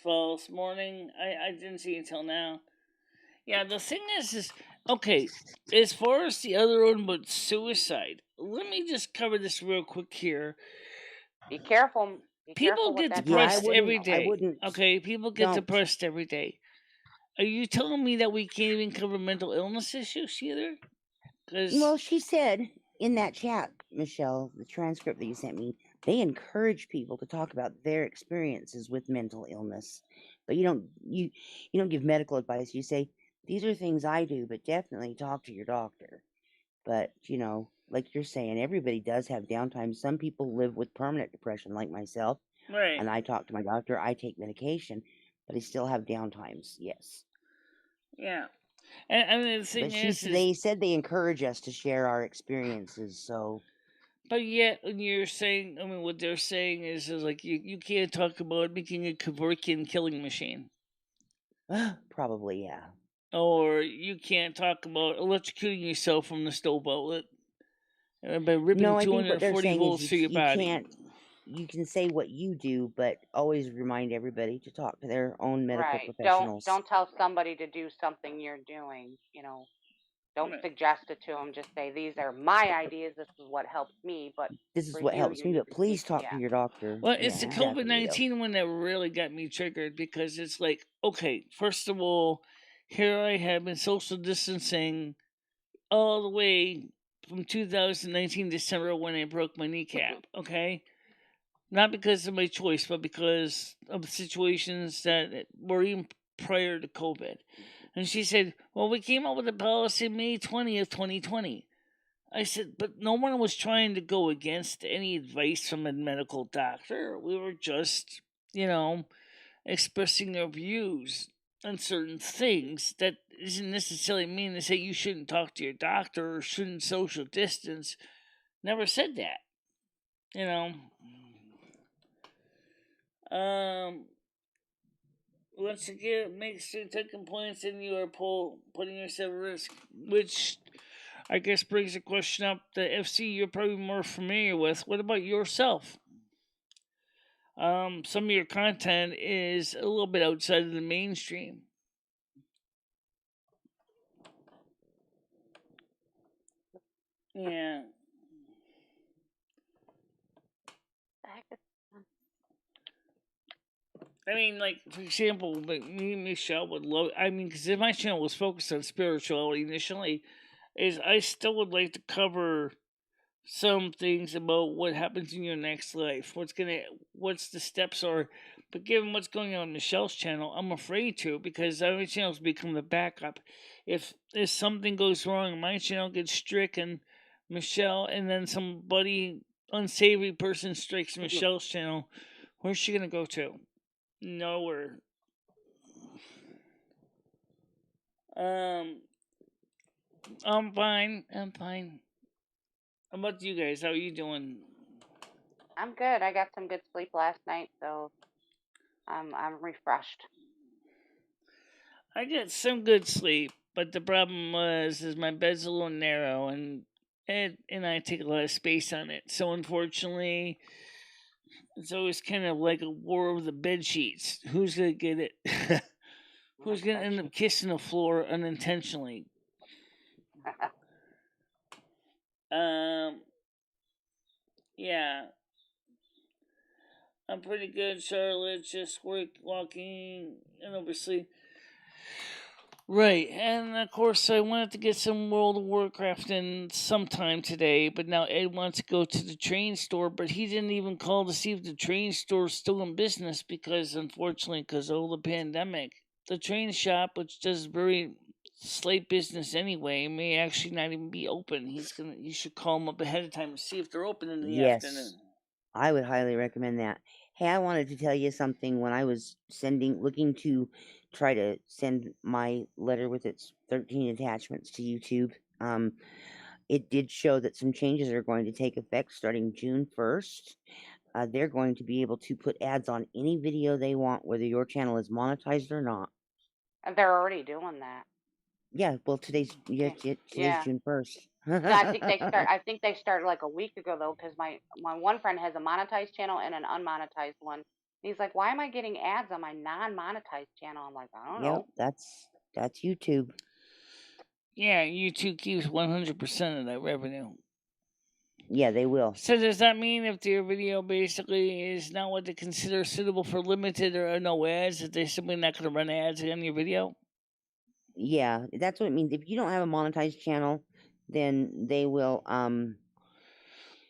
false morning? I didn't see it until now. Yeah, the thing is okay. As far as the other one, but suicide. Let me just cover this real quick here. Be careful. Be People careful with get that depressed topic. every day. I wouldn't. Okay, people get Don't. depressed every day. Are you telling me that we can't even cover mental illness issues either? Well, she said in that chat, Michelle, the transcript that you sent me, they encourage people to talk about their experiences with mental illness, but you don't give medical advice. You say these are things I do, but definitely talk to your doctor. But like you're saying, everybody does have downtime. Some people live with permanent depression, like myself, right? And I talk to my doctor. I take medication, but I still have downtimes. Yes. Yeah. And I mean, the thing is, they said they encourage us to share our experiences. So, but yet, when you're saying, I mean, what they're saying is like you can't talk about making a Kevorkian killing machine. probably, yeah. Or you can't talk about electrocuting yourself from the stove outlet by ripping No, I think what they're 240 saying volts is through your body. can't. You can say what you do, but always remind everybody to talk to their own medical Right. professionals. Don't tell somebody to do something you're doing. Don't suggest it to them. Just say these are my ideas. This is what helps me. But this is for what you, helps me. But please talk to yeah. your doctor. Well, it's Yeah, the exactly, COVID-19 one that really got me triggered because it's like, okay, first of all, here I have been social distancing all the way from 2019 December when I broke my kneecap. Okay, not because of my choice, but because of situations that were even prior to COVID. And she said, "Well, we came up with a policy May 20th, 2020." I said, "But no one was trying to go against any advice from a medical doctor. We were just, expressing our views on certain things. That doesn't necessarily mean to say you shouldn't talk to your doctor or shouldn't social distance. Never said that. You know." Once again, make sure taking points and you are putting yourself at risk, which I guess brings a question up that FC you're probably more familiar with. What about yourself? Some of your content is a little bit outside of the mainstream. Yeah. I mean, like, for example, like me and Michelle would love. I mean, because if my channel was focused on spirituality initially, is I still would like to cover some things about what happens in your next life. What's the steps are. But given what's going on Michelle's channel, I'm afraid to because my channel's become the backup. If something goes wrong, my channel gets stricken, Michelle, and then somebody unsavory person strikes Michelle's channel. Where's she gonna go to? Nowhere. I'm fine. I'm fine. How about you guys? How are you doing? I'm good. I got some good sleep last night, so I'm refreshed. I got some good sleep, but the problem is my bed's a little narrow and I take a lot of space on it. So unfortunately, it's always kind of like a war of the bed sheets. Who's gonna get it? Who's gonna end up kissing the floor unintentionally? Um, yeah, I'm pretty good, Charlotte. Just walking, and obviously, right. And of course, I wanted to get some World of Warcraft in sometime today, but now Ed wants to go to the train store, but he didn't even call to see if the train store's still in business because, unfortunately, because of the pandemic, the train shop, which does very slight business anyway, may actually not even be open. You should call them up ahead of time and see if they're open in the Yes, afternoon. I would highly recommend that. Hey, I wanted to tell you something when I was looking to try to send my letter with its 13 attachments to YouTube. It did show that some changes are going to take effect starting June 1st. They're going to be able to put ads on any video they want, whether your channel is monetized or not. And they're already doing that. Yeah, well, today's today's Yeah. June 1st. No, I think they start. I think they started like a week ago though, because my one friend has a monetized channel and an unmonetized one. He's like, "Why am I getting ads on my non-monetized channel?" I'm like, "I don't Yep, know." that's YouTube. Yeah, YouTube keeps 100% of that revenue. Yeah, they will. So does that mean if their video basically is not what they consider suitable for limited or no ads, that they're simply not going to run ads on your video? Yeah, that's what it means. If you don't have a monetized channel, then they will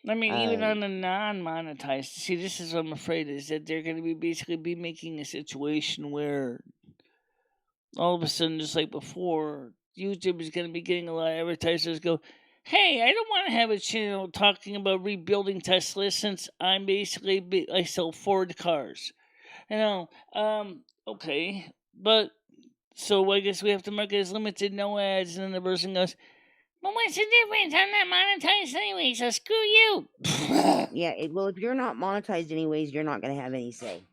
I mean, even uh on the non-monetized, see, this is what I'm afraid is that they're going to be basically be making a situation where all of a sudden, just like before, YouTube is going to be getting a lot of advertisers go, "Hey, I don't want to have a channel talking about rebuilding Tesla since I'm basically I sell Ford cars." You know, okay, but so I guess we have to mark it as limited, no ads, and then the person goes, "Well, what's the difference? I'm not monetized anyway, so screw you." yeah, well, if you're not monetized anyways, you're not going to have any say.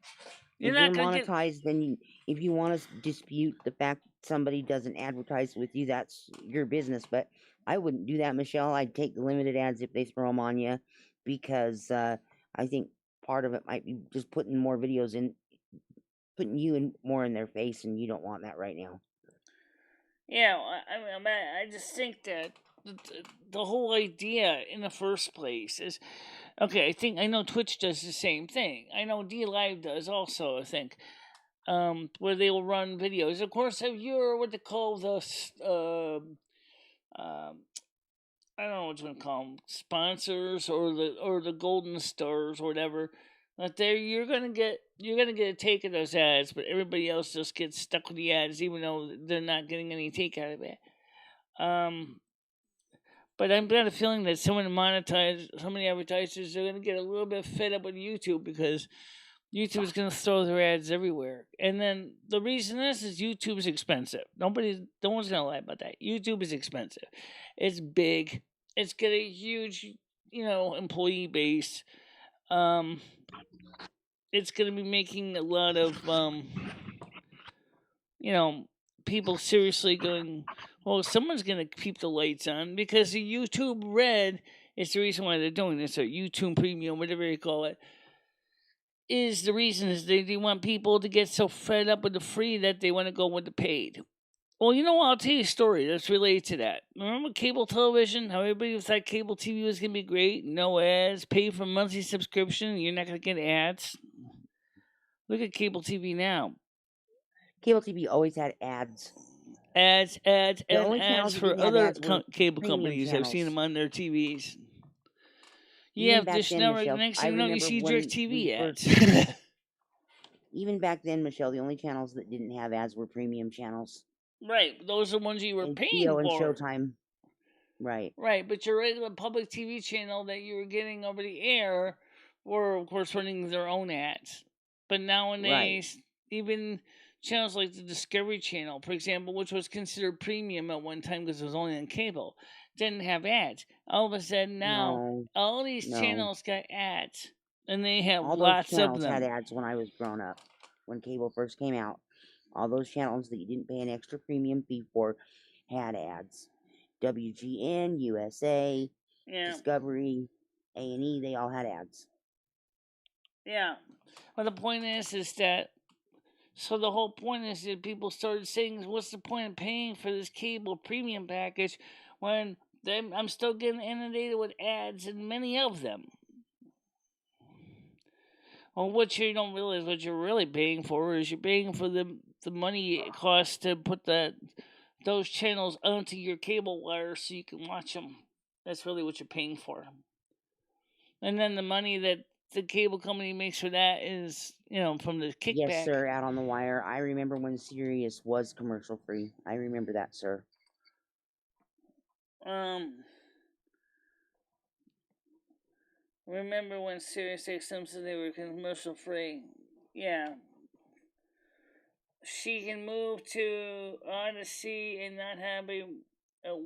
You're If you're not gonna get. monetized, then if you want to dispute the fact somebody doesn't advertise with you, that's your business. But I wouldn't do that, Michelle. I'd take the limited ads if they throw them on you, because I think part of it might be just putting more videos in, putting you in more in their face, and you don't want that right now. Yeah, I just think that the whole idea in the first place is okay. I know Twitch does the same thing. I know D Live does also. I think where they will run videos. Of course, if you're what they call the um, I don't know what you want to call them, sponsors or the golden stars or whatever. But there you're gonna get a take of those ads, but everybody else just gets stuck with the ads, even though they're not getting any take out of it. Um, but I've got a feeling that so many advertisers are gonna get a little bit fed up with YouTube because YouTube is going to throw their ads everywhere. And then the reason is YouTube is expensive. No one's going to lie about that. YouTube is expensive. It's big. It's got a huge, employee base. Um, it's going to be making a lot of, you know, people seriously going, well, someone's going to keep the lights on because the YouTube Red is the reason why they're doing this, or YouTube Premium, whatever you call it, is the reason is they want people to get so fed up with the free that they want to go with the paid. Well, you know what? I'll tell you a story that's related to that. Remember cable television? How everybody thought cable TV was going to be great? No ads, pay for a monthly subscription, you're not going to get ads. Look at cable TV now. Cable TV always had ads. Ads, The and only ads channels that for didn't have other ads were cable premium companies. I've seen channels. them on their TVs. You Even have back Dish then, Network, the Michelle, next I thing you know, you remember see when Direct we TV first. ads. Even back then, Michelle, the only channels that didn't have ads were premium channels. Right, those are ones you were paying HBO and for. Showtime. Right. Right, but your regular public TV channel that you were getting over the air were, of course, running their own ads. But nowadays, even channels like the Discovery Channel, for example, which was considered premium at one time because it was only on cable, didn't have ads. All of a sudden now, No, all these no. channels got ads, and they have All those lots of channels them. had ads when I was growing up, when cable first came out. All those channels that you didn't pay an extra premium fee for had ads. WGN, USA, Yeah, Discovery, A&E, they all had ads. yeah. But the point is that so the whole point is that people started saying, "What's the point of paying for this cable premium package when I'm still getting inundated with ads and many of them?" Well, what you don't realize what you're really paying for is you're paying for the money it costs to put those channels onto your cable wire so you can watch them. That's really what you're paying for. And then the money that the cable company makes for that is, from the kickback. Yes, sir, out on the wire. I remember when Sirius was commercial free. I remember that, sir. Remember when Sirius XM said they were commercial free? Yeah. She can move to Odyssey and not have a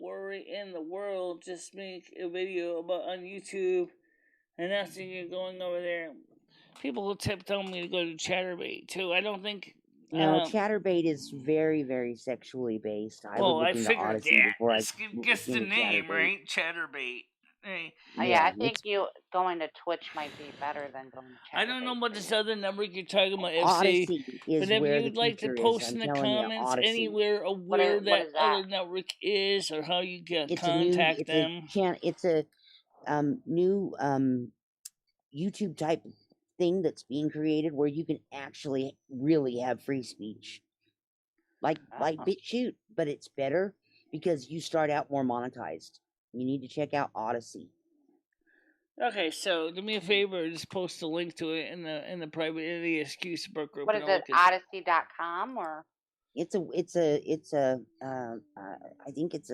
worry in the world. Just make a video about on YouTube, and after you're going over there, people will tell me to go to Chatterbait too. I don't think. No, Chatterbait is very, very sexually based. I would Well, look I into figured Odyssey that. before I Let's looked guess the into name, Chatterbait. right? Chatterbait. Hey. Yeah, I it's think you going to Twitch might be better than going to I don't know Chatterbait what for this you. other number you're talking about, FC. Odyssey is But if where the you'd like to future is. post I'm in the telling you, comments Odyssey. anywhere of What where is that that? other network is or how you can It's contact them. It's a new YouTube type thing that's being created where you can actually really have free speech. Like BitChute, but it's better because you start out more monetized. You need to check out Odyssey. Okay, so do me a favor, just post a link to it in the private ASQ support group. What is it? Odyssey.com or? I think it's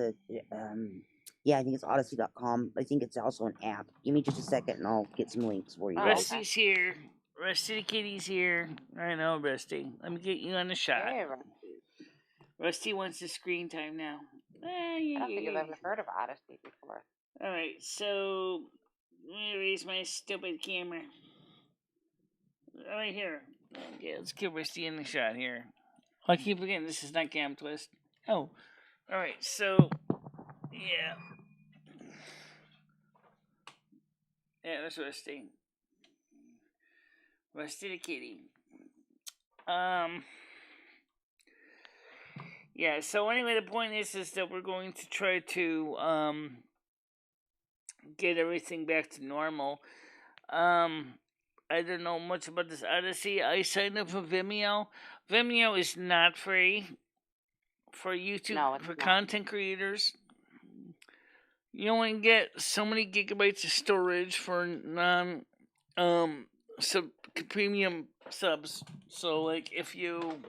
I think it's Odyssey.com. I think it's also an app. Give me just a second and I'll get some links for you. Rusty's here. Rusty the Kitty's here. I know, Rusty. Let me get you on the shot. Hey, Rusty wants the screen time now. I don't think I've ever heard of Odyssey before. Alright, so let me raise my stupid camera. Right here. Okay, let's get Rusty in the shot here. I keep forgetting this is not Cam Twist. Oh. Alright, so yeah. Yeah, that's Rusty. Rusty the Kitty. Yeah, so anyway, the point is that we're going to try to get everything back to normal. I don't know much about this Odyssey. I signed up for Vimeo. Vimeo is not free for YouTube for content creators. You only get so many gigabytes of storage for premium subs. So like if you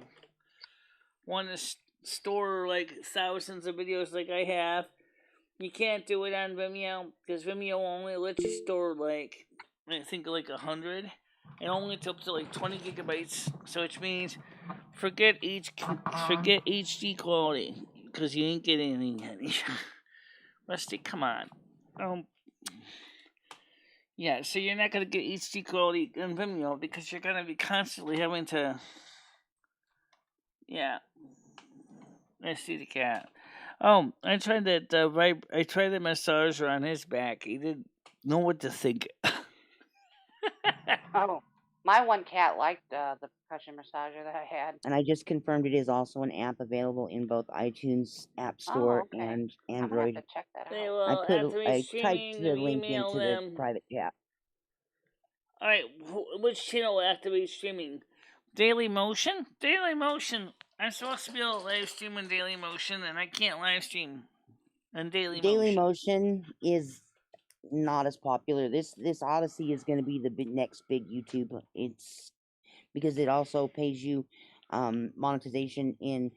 want to store like thousands of videos like I have, you can't do it on Vimeo because Vimeo only lets you store like I think like 100. It only gets up to like 20 gigabytes, so which means forget HD quality because you ain't getting anything. Rusty, come on. Yeah, so you're not gonna get HD quality on Vimeo because you're gonna be constantly having to. Yeah. I see the cat. Oh, I tried that. I tried the massager on his back. He didn't know what to think. Oh, my one cat liked the percussion massager that I had. And I just confirmed it is also an app available in both iTunes App Store and Android. I'm gonna have to check that out. I typed the link into the private chat. Alright, which channel will activate streaming? Daily Motion? Daily Motion. I'm supposed to be able to live stream on Daily Motion, and I can't live stream on Daily Motion is not as popular. This Odyssey is going to be the next big YouTube. It's because it also pays you monetization in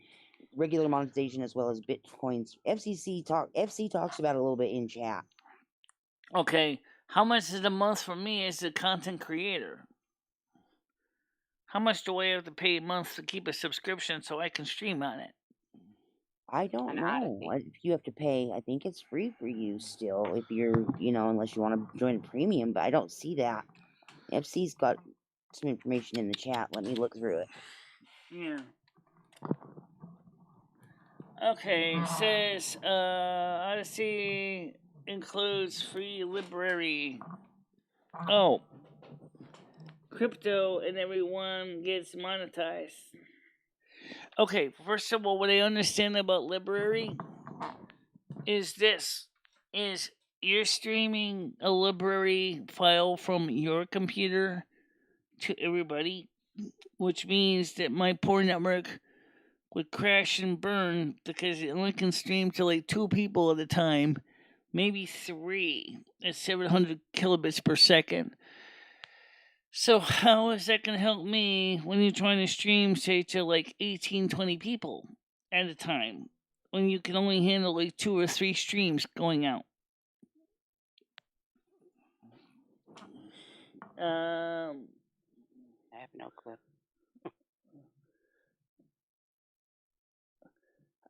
regular monetization as well as Bitcoins. FC talks about it a little bit in chat. Okay, how much is a month for me as a content creator? How much do I have to pay a month to keep a subscription so I can stream on it? I don't On know. Odyssey. If you have to pay, I think it's free for you still if you're, unless you want to join a premium, but I don't see that. FC's got some information in the chat. Let me look through it. Yeah. Okay, it says Odyssey includes free library. Oh, crypto and everyone gets monetized. Okay, first of all, what I understand about library is this: is you're streaming a library file from your computer to everybody, which means that my poor network would crash and burn because it only can stream to like 2 people at a time, maybe 3 at 700 kilobits per second. So how is that going to help me when you're trying to stream, say, to like 18, 20 people at a time, when you can only handle like 2 or 3 streams going out? I have no clue.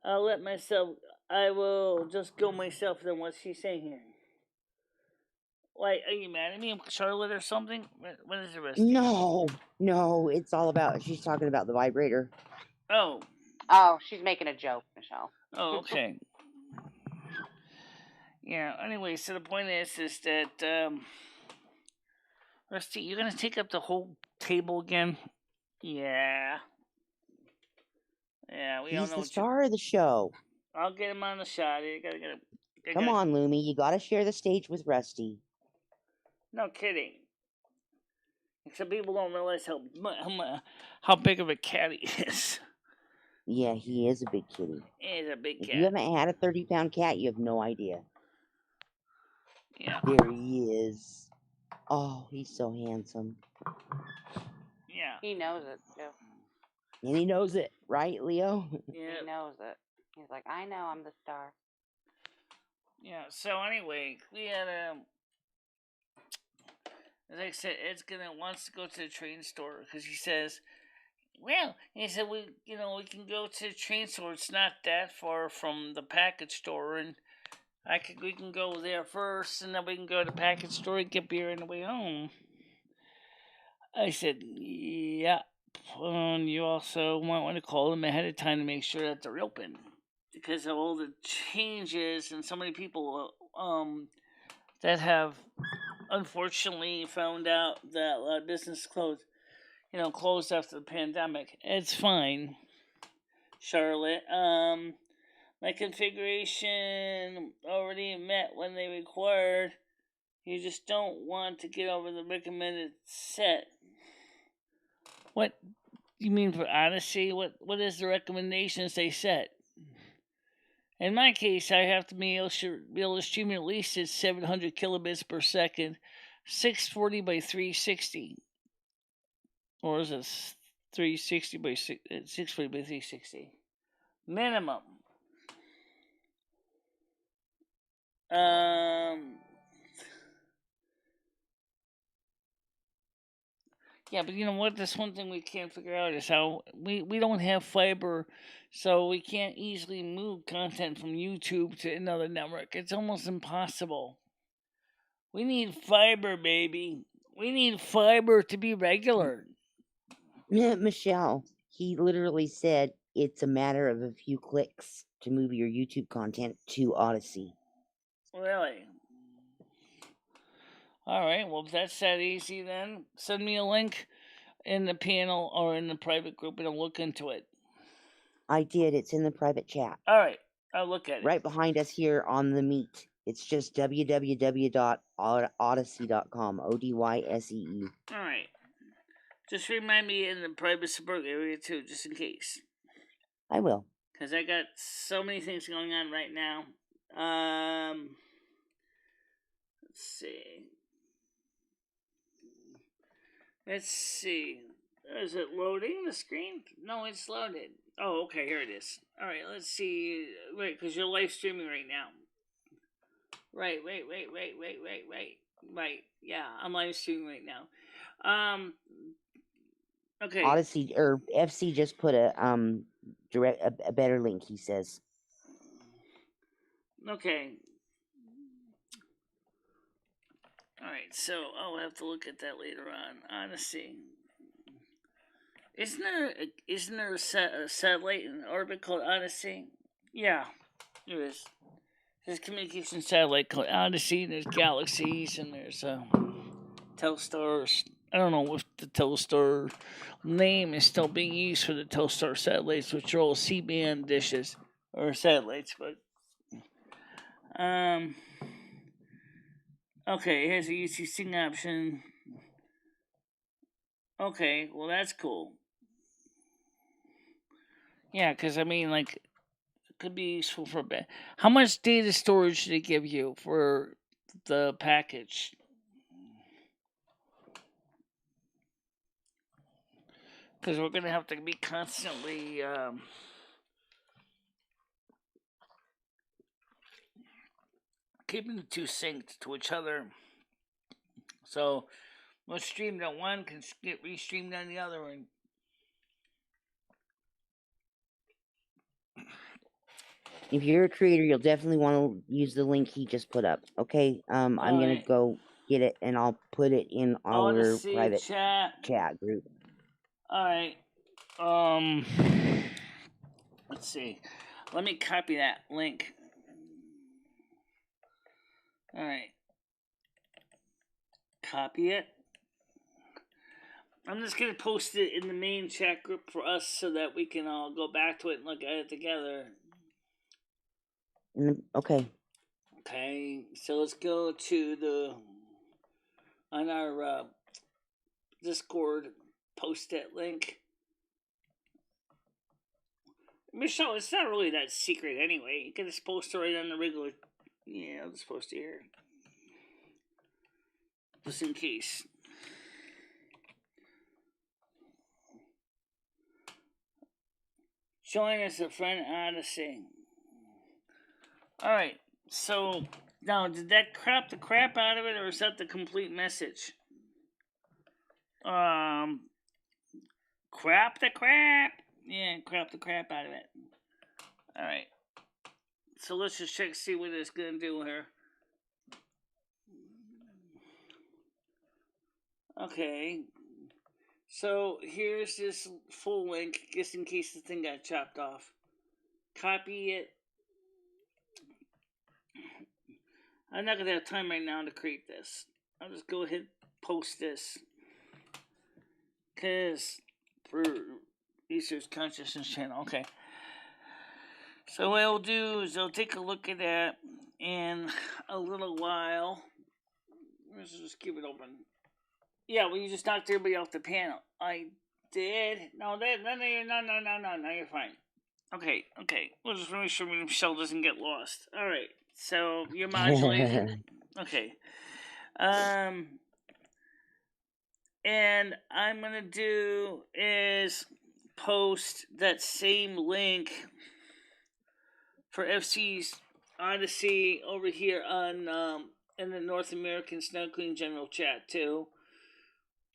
I will just go myself then what she's saying here. Why, are you mad at me, Charlotte, or something? What is the rest? No, it's all about, she's talking about the vibrator. Oh. Oh, she's making a joke, Michelle. Oh, okay. Yeah, anyway, so the point is that, Rusty, you're gonna take up the whole table again? Yeah. Yeah, we all He's know the what star of the show. I'll get him on the shot. You gotta get him. Come on, Lumi, you gotta share the stage with Rusty. No kidding. Except people don't realize how big of a cat he is. Yeah, he is a big kitty. He is a big If cat. you haven't had a 30-pound cat, you have no idea. Yeah. There he is. Oh, he's so handsome. Yeah. He knows it, too. And he knows it, right, Leo? Yeah. He knows it. He's like, I know I'm the star. Yeah, so anyway, we had as I said, Ed's wants to go to the train store because he says, well, he said we can go to the train store. It's not that far from the package store, and we can go there first, and then we can go to the package store and get beer on the way home. I said, yeah. You also might want to call them ahead of time to make sure that they're open, because of all the changes and so many people that have unfortunately found out that a lot of business closed after the pandemic. It's fine, Charlotte. My configuration already met when they required. You just don't want to get over the recommended set. What you mean for Odyssey? What is the recommendations they set? In my case, I have to be able to stream at least at 700 kilobits per second, 640 by 360. Or is it 360 by 640 by 360? Minimum. Yeah, but you know what? That's one thing we can't figure out is how we don't have fiber, so we can't easily move content from YouTube to another network. It's almost impossible. We need fiber, baby. We need fiber to be regular. Michelle, he literally said it's a matter of a few clicks to move your YouTube content to Odyssey. Really? Alright, well, if that's that easy, then send me a link in the panel or in the private group and I'll look into it. I did. It's in the private chat. Alright, I'll look at it. Right behind us here on the meet. It's just www.odyssey.com. ODYSEE. Alright. Just remind me in the private support area too, just in case. I will. Because I got so many things going on right now. Let's see. Is it loading the screen? No, it's loaded. Oh, okay, here it is. Alright, let's see. Wait, because you're live streaming right now. Right. Right, yeah, I'm live streaming right now. Okay. Odyssey or FC just put a a better link. He says. Okay. All right. So I'll have to look at that later on. Odyssey. Isn't there a satellite in orbit called Odyssey? Yeah, there is. There's a communication satellite called Odyssey. There's galaxies and there's Telstars. I don't know if the Telstar name is still being used for the Telstar satellites, which are all C-band dishes or satellites. But okay, here's a UCC option. Okay, well that's cool. Yeah, because I mean, like, it could be useful for a bit. How much data storage should they give you for the package? Because we're gonna have to be constantly keeping the two synced to each other. So what's streamed on one can get restreamed on the other one. If you're a creator, you'll definitely want to use the link he just put up. Okay, I'm gonna go get it and I'll put it in our private chat group. All right. Let's see. Let me copy that link. All right. Copy it. I'm just gonna post it in the main chat group for us so that we can all go back to it and look at it together. Okay. Okay, so let's go to on our Discord, post that link. Michelle, it's not really that secret anyway. You can just post it right on the regular. Yeah, I'll just post it here. Just in case. Join us a friend Odyssey. Alright, so now did that crap the crap out of it, or is that the complete message? Crap the crap. Yeah, crap the crap out of it. Alright. So let's just check see what it's gonna do here. Okay. So here's this full link, just in case the thing got chopped off. Copy it. I'm not gonna have time right now to create this. I'll just go ahead and post this. Cause for Research Consciousness channel, okay. So what I'll do is I'll take a look at that in a little while. Let's just keep it open. Yeah, well, you just knocked everybody off the panel. I did. No, you're fine. Okay. We'll just make sure Michelle doesn't get lost. All right. So you're modulating. Okay. And I'm gonna do is post that same link for FC's Odyssey over here on in the North American Snow Queen General Chat too.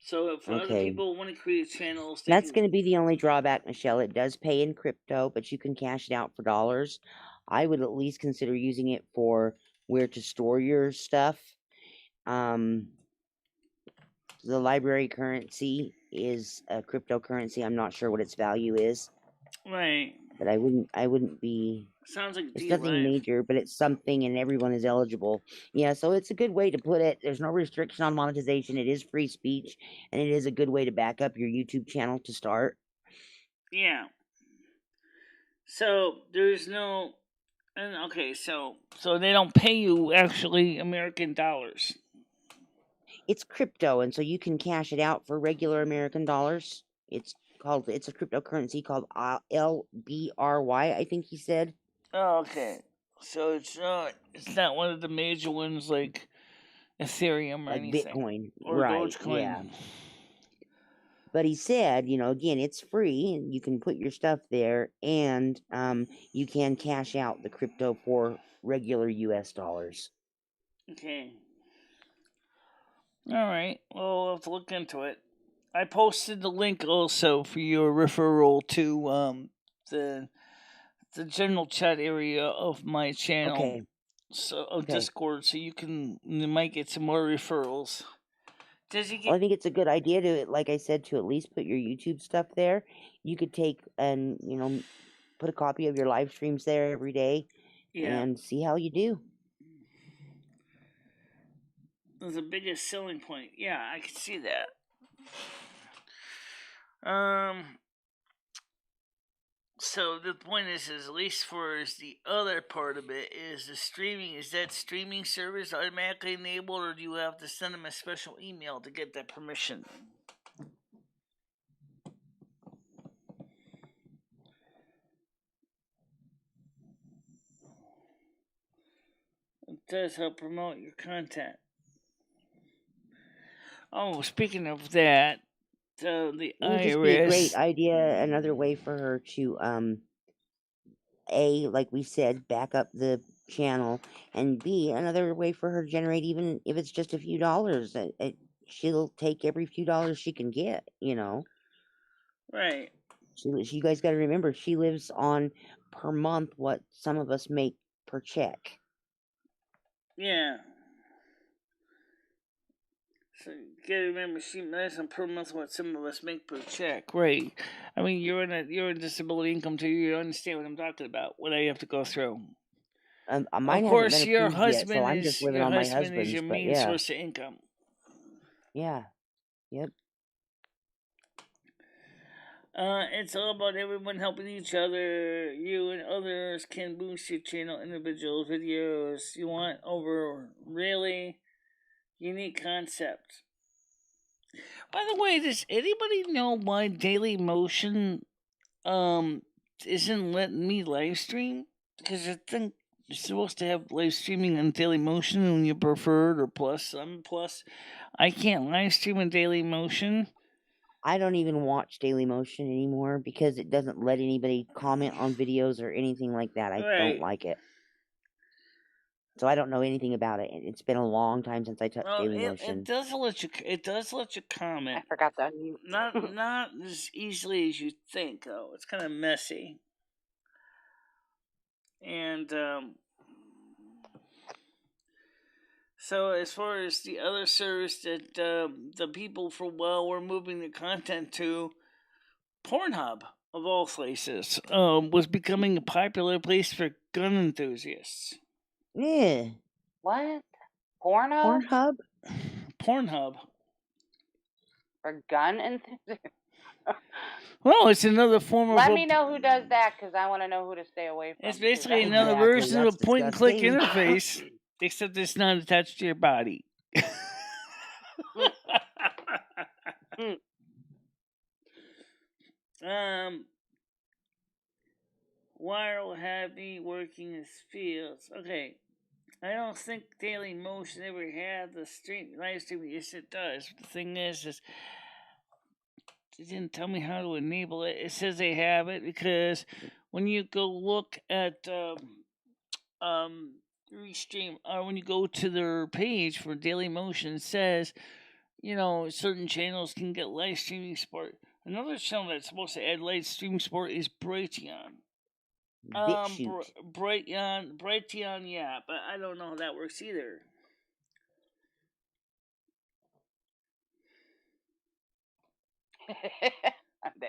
So if other people want to create channels, that's going to be the only drawback, Michelle. It does pay in crypto, but you can cash it out for dollars. I would at least consider using it for where to store your stuff. The library currency is a cryptocurrency. I'm not sure what its value is. Right. But I wouldn't be. Sounds like it's nothing major, but it's something, and everyone is eligible. Yeah, so it's a good way to put it. There's no restriction on monetization. It is free speech, and it is a good way to back up your YouTube channel to start. Yeah. So there's no, and okay, so they don't pay you actually American dollars. It's crypto, and so you can cash it out for regular American dollars. It's a cryptocurrency called LBRY, I think he said. Oh, okay. So it's not one of the major ones like Ethereum or like anything. Bitcoin, or right? Dogecoin. Yeah. But he said, again, it's free, and you can put your stuff there, and you can cash out the crypto for regular U.S. dollars. Okay. All right. Well, we'll have to look into it. I posted the link also for your referral to the the general chat area of my channel, Okay. so of Okay. Discord, so you might get some more referrals. Does he Well, I get? think it's a good idea to, like I said, to at least put your YouTube stuff there. You could take and put a copy of your live streams there every day Yeah, and see how you do. that's the biggest selling point. Yeah, I can see that. So the point is at least for the other part of it is the streaming. Is that streaming service automatically enabled, or do you have to send them a special email to get that permission? It does help promote your content. Oh, speaking of that, the It would just be a great IRS. idea, another way for her to like we said, back up the channel, and B, another way for her to generate, even if it's just a few dollars. She'll take every few dollars she can get. Right. You guys got to remember, she lives on per month what some of us make per check. Yeah. So you gotta remember, she makes per month what some of us make per check. Right. I mean, you're in disability income too. You understand what I'm talking about. What I have to go through. Mine Of hasn't been course, approved yet, so I'm just living your on my husband is husband's. your But main yeah, source of income. yeah, yep. It's all about everyone helping each other. You and others can boost your channel individual videos you want over really unique concept. By the way, does anybody know why Daily Motion isn't letting me live stream? Because I think you're supposed to have live streaming on Daily Motion when you preferred or plus. I'm plus. I can't live stream on Daily Motion. I don't even watch Daily Motion anymore because it doesn't let anybody comment on videos or anything like that. I don't Right. like it. So I don't know anything about it. It's been a long time since I touched Well, Daily it Motion. does let you. It does let you I comment. forgot to unmute. Not as easily as you think, though. It's kind of messy. And so as far as the other service that the people for were moving the content to, Pornhub of all places was becoming a popular place for gun enthusiasts. Yeah. What? Porno Pornhub? Pornhub. for gun enthusiasts? Well, it's another form of. Let me know who does that, because I want to know who to stay away from. It's 'cause basically that's another Exactly, version of that's a point and click disgusting. interface, except it's not attached to your body. Wire will have me working in fields. Okay. I don't think Daily Motion ever had the live stream. Yes, it does. The thing is it didn't tell me how to enable it. It says they have it because when you go look at Restream, or when you go to their page for Daily Motion, it says certain channels can get live streaming support. Another channel that's supposed to add live streaming support is Brighteon. BitChute. Brighteon, yeah, but I don't know how that works either.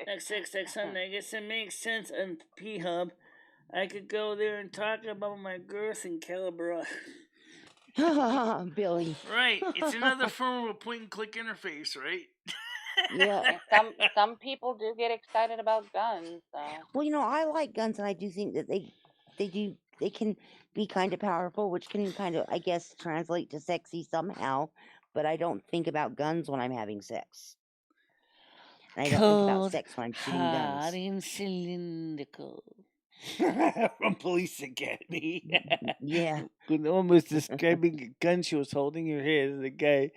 XXX Sunday, I guess it makes sense on P Hub. I could go there and talk about my girth and caliber. Billy. Right, it's another form of a point and click interface, right? Yeah. Some people do get excited about guns. So. Well, I like guns, and I do think that they can be kind of powerful, which can kind of, I guess, translate to sexy somehow. But I don't think about guns when I'm having sex. And I don't think about sex when I'm shooting guns. Hot and cylindrical. From Police Academy. Yeah. When the woman was describing a gun she was holding her head, and the guy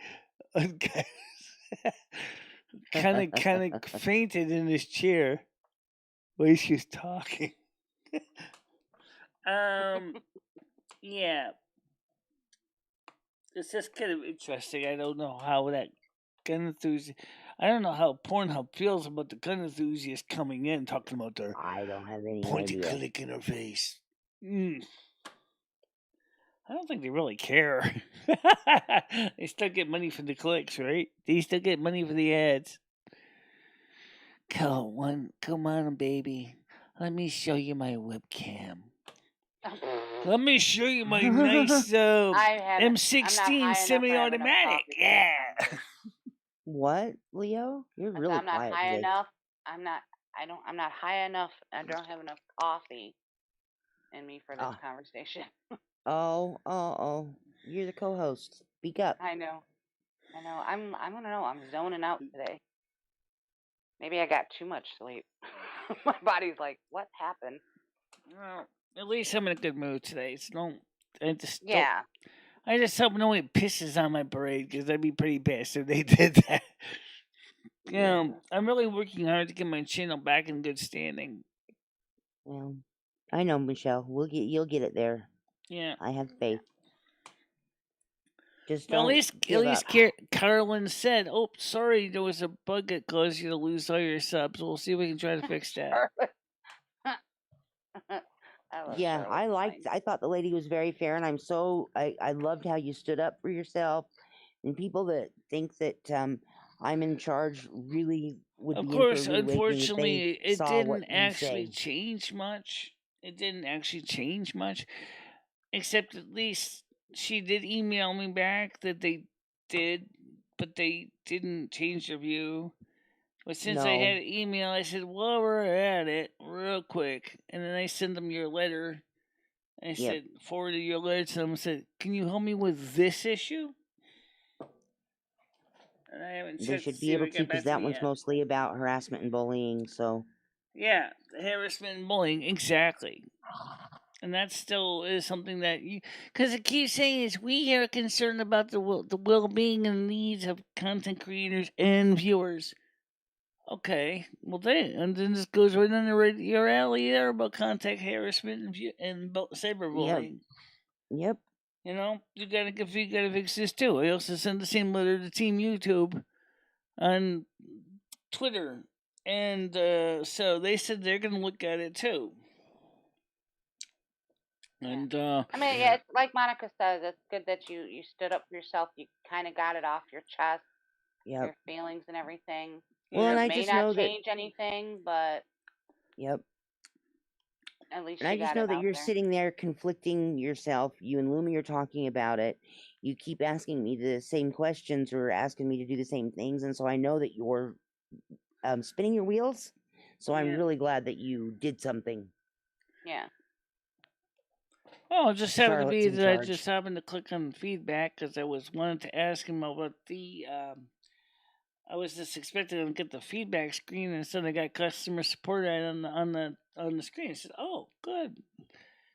kind of fainted in his chair while she was talking. Yeah. It's just kind of interesting. I don't know how that gun enthusiast. I don't know how Pornhub feels about the gun enthusiasts coming in talking about their I don't have any point-and-click interface. I don't think they really care. They still get money for the clicks, right? They still get money for the ads. Come on, baby. Let me show you my webcam. Let me show you my nice I'm not M16 high enough for having a semi-automatic. coffee for this Yeah. conversation. What, Leo? You're I said really I'm not quiet high today. enough. I'm not high enough. I don't have enough coffee in me for this Ah, conversation. oh. You're the co-host. Speak up. I know. I don't know. I'm zoning out today. Maybe I got too much sleep. My body's like, what happened? Well, at least I'm in a good mood today. So I just don't. Yeah. I just hope no one pisses on my parade because that'd be pretty pissed if they did that. Yeah. I'm really working hard to get my channel back in good standing. Well, I know, Michelle. You'll get it there. Yeah. I have faith. Just Well, don't give up. Carlin said, "Oh, sorry, there was a bug that caused you to lose all your subs. We'll see if we can try to fix that." Yeah, I thought the lady was very fair, and I loved how you stood up for yourself, and people that think that I'm in charge really would Of be in for a course, rude awakening if they unfortunately, it saw what didn't you actually say. change much. It didn't actually change much, except at least she did email me back that they did, but they didn't change their view. But since I had No. an email, I said, "Well, we're at it real quick," and then I sent them your letter. I Yep. said, forwarded your letter to them and said, "Can you help me with this issue?" And I haven't They checked to should be see if able it to got because back to that me one's yet. mostly about harassment and bullying. So Yeah, harassment and bullying, exactly. And that still is something that because it keeps saying is we are concerned about the well-being and needs of content creators and viewers. Okay, well and then this goes right under your alley there about contact harassment and cyberbullying. Yep. You know, you gotta fix this too. I also sent the same letter to Team YouTube on Twitter, and so they said they're gonna look at it too. And I mean, yeah, it's like Monica says, it's good that you stood up for yourself. You kind of got it off your chest, Yep. your feelings and everything. Well, and It I may just not know that. change anything, but Yep. at least And I you just got know it that out you're there. sitting there conflicting yourself. You and Lumi are talking about it. You keep asking me the same questions or asking me to do the same things, and so I know that you're spinning your wheels. So I'm really glad that you did something. Yeah. Well, it just happened to Charlotte's be in that I charge. just happened to click on feedback because I was wanted to ask him about the. I was just expecting to get the feedback screen, and instead I got customer support right on the screen. I said, "Oh, good."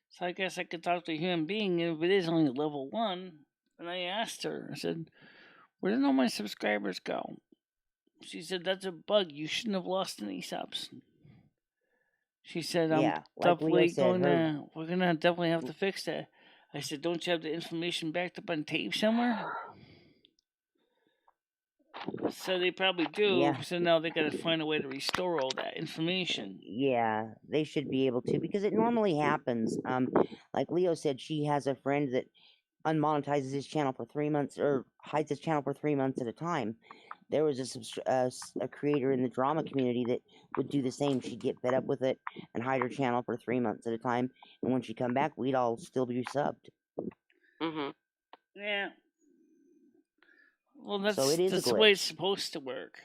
So I guess I could talk to a human being if it is only level 1. And I asked her. I said, "Where did all my subscribers go?" She said, "That's a bug. You shouldn't have lost any subs." She said, "I'm Yeah, like Leo definitely said, we're gonna definitely have to fix that." I said, "Don't you have the information backed up on tape somewhere?" So they probably do. Yeah. So now they gotta find a way to restore all that information. Yeah, they should be able to because it normally happens. Like Leo said, she has a friend that unmonetizes his channel for 3 months or hides his channel for 3 months at a time. There was a creator in the drama community that would do the same. She'd get fed up with it and hide her channel for 3 months at a time, and when she'd come back, we'd all still be subbed. Yeah. Well, So it is a that's the way it's glitch. supposed to work.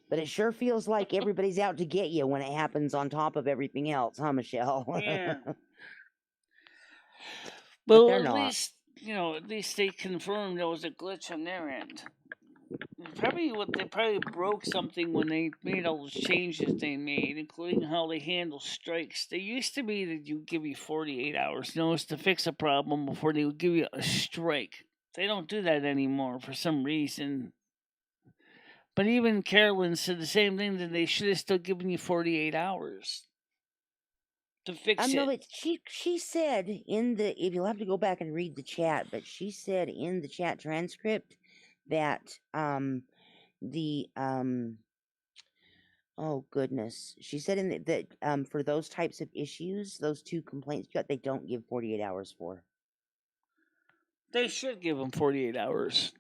But it sure feels like everybody's out to get you when it happens on top of everything else, huh, Michelle? Yeah. But Well, they're at not. least at least they confirmed there was a glitch on their end. They probably broke something when they made all those changes they made, including how they handle strikes. They used to be that you give you 48 hours notice to fix a problem before they would give you a strike. They don't do that anymore for some reason. But even Carolyn said the same thing, that they should have still given you 48 hours to fix No, it. but she said in the, if you'll have to go back and read the chat, but she said in the chat transcript that the oh goodness, she said in that for those types of issues, those 2 complaints you got, they don't give 48 hours for. They should give them 48 hours.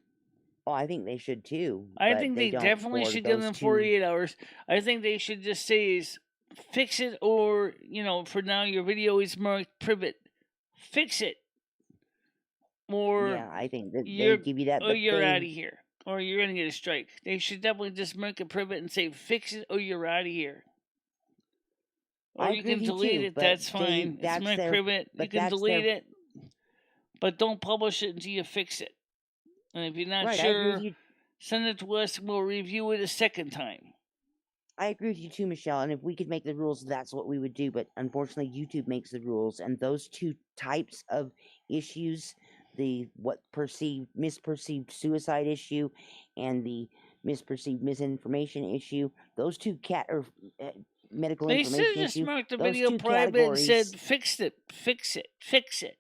Oh, I think they should too, I but think they they don't definitely for should give those them 2. 48 hours. I think they should just say is fix it, or for now your video is marked private. Fix it, or Yeah, I think that they you're give you that, or but you're out of they here, or you're gonna get a strike. They should definitely just mark it private and say fix it, or you're out of here. Or I you agree can with you delete too, it. but That's fine. It's that's marked their private. You can that's delete their it, but don't publish it until you fix it. And if you're not right. I agree with sure, you. send it to us and we'll review it a second time. I agree with you too, Michelle. And if we could make the rules, that's what we would do. But unfortunately, YouTube makes the rules, and those 2 types of issues, the misperceived suicide issue, and the misperceived misinformation issue, those 2 medical They should information have just issue, marked the those video 2 private and categories, said fix it, fix it, fix it.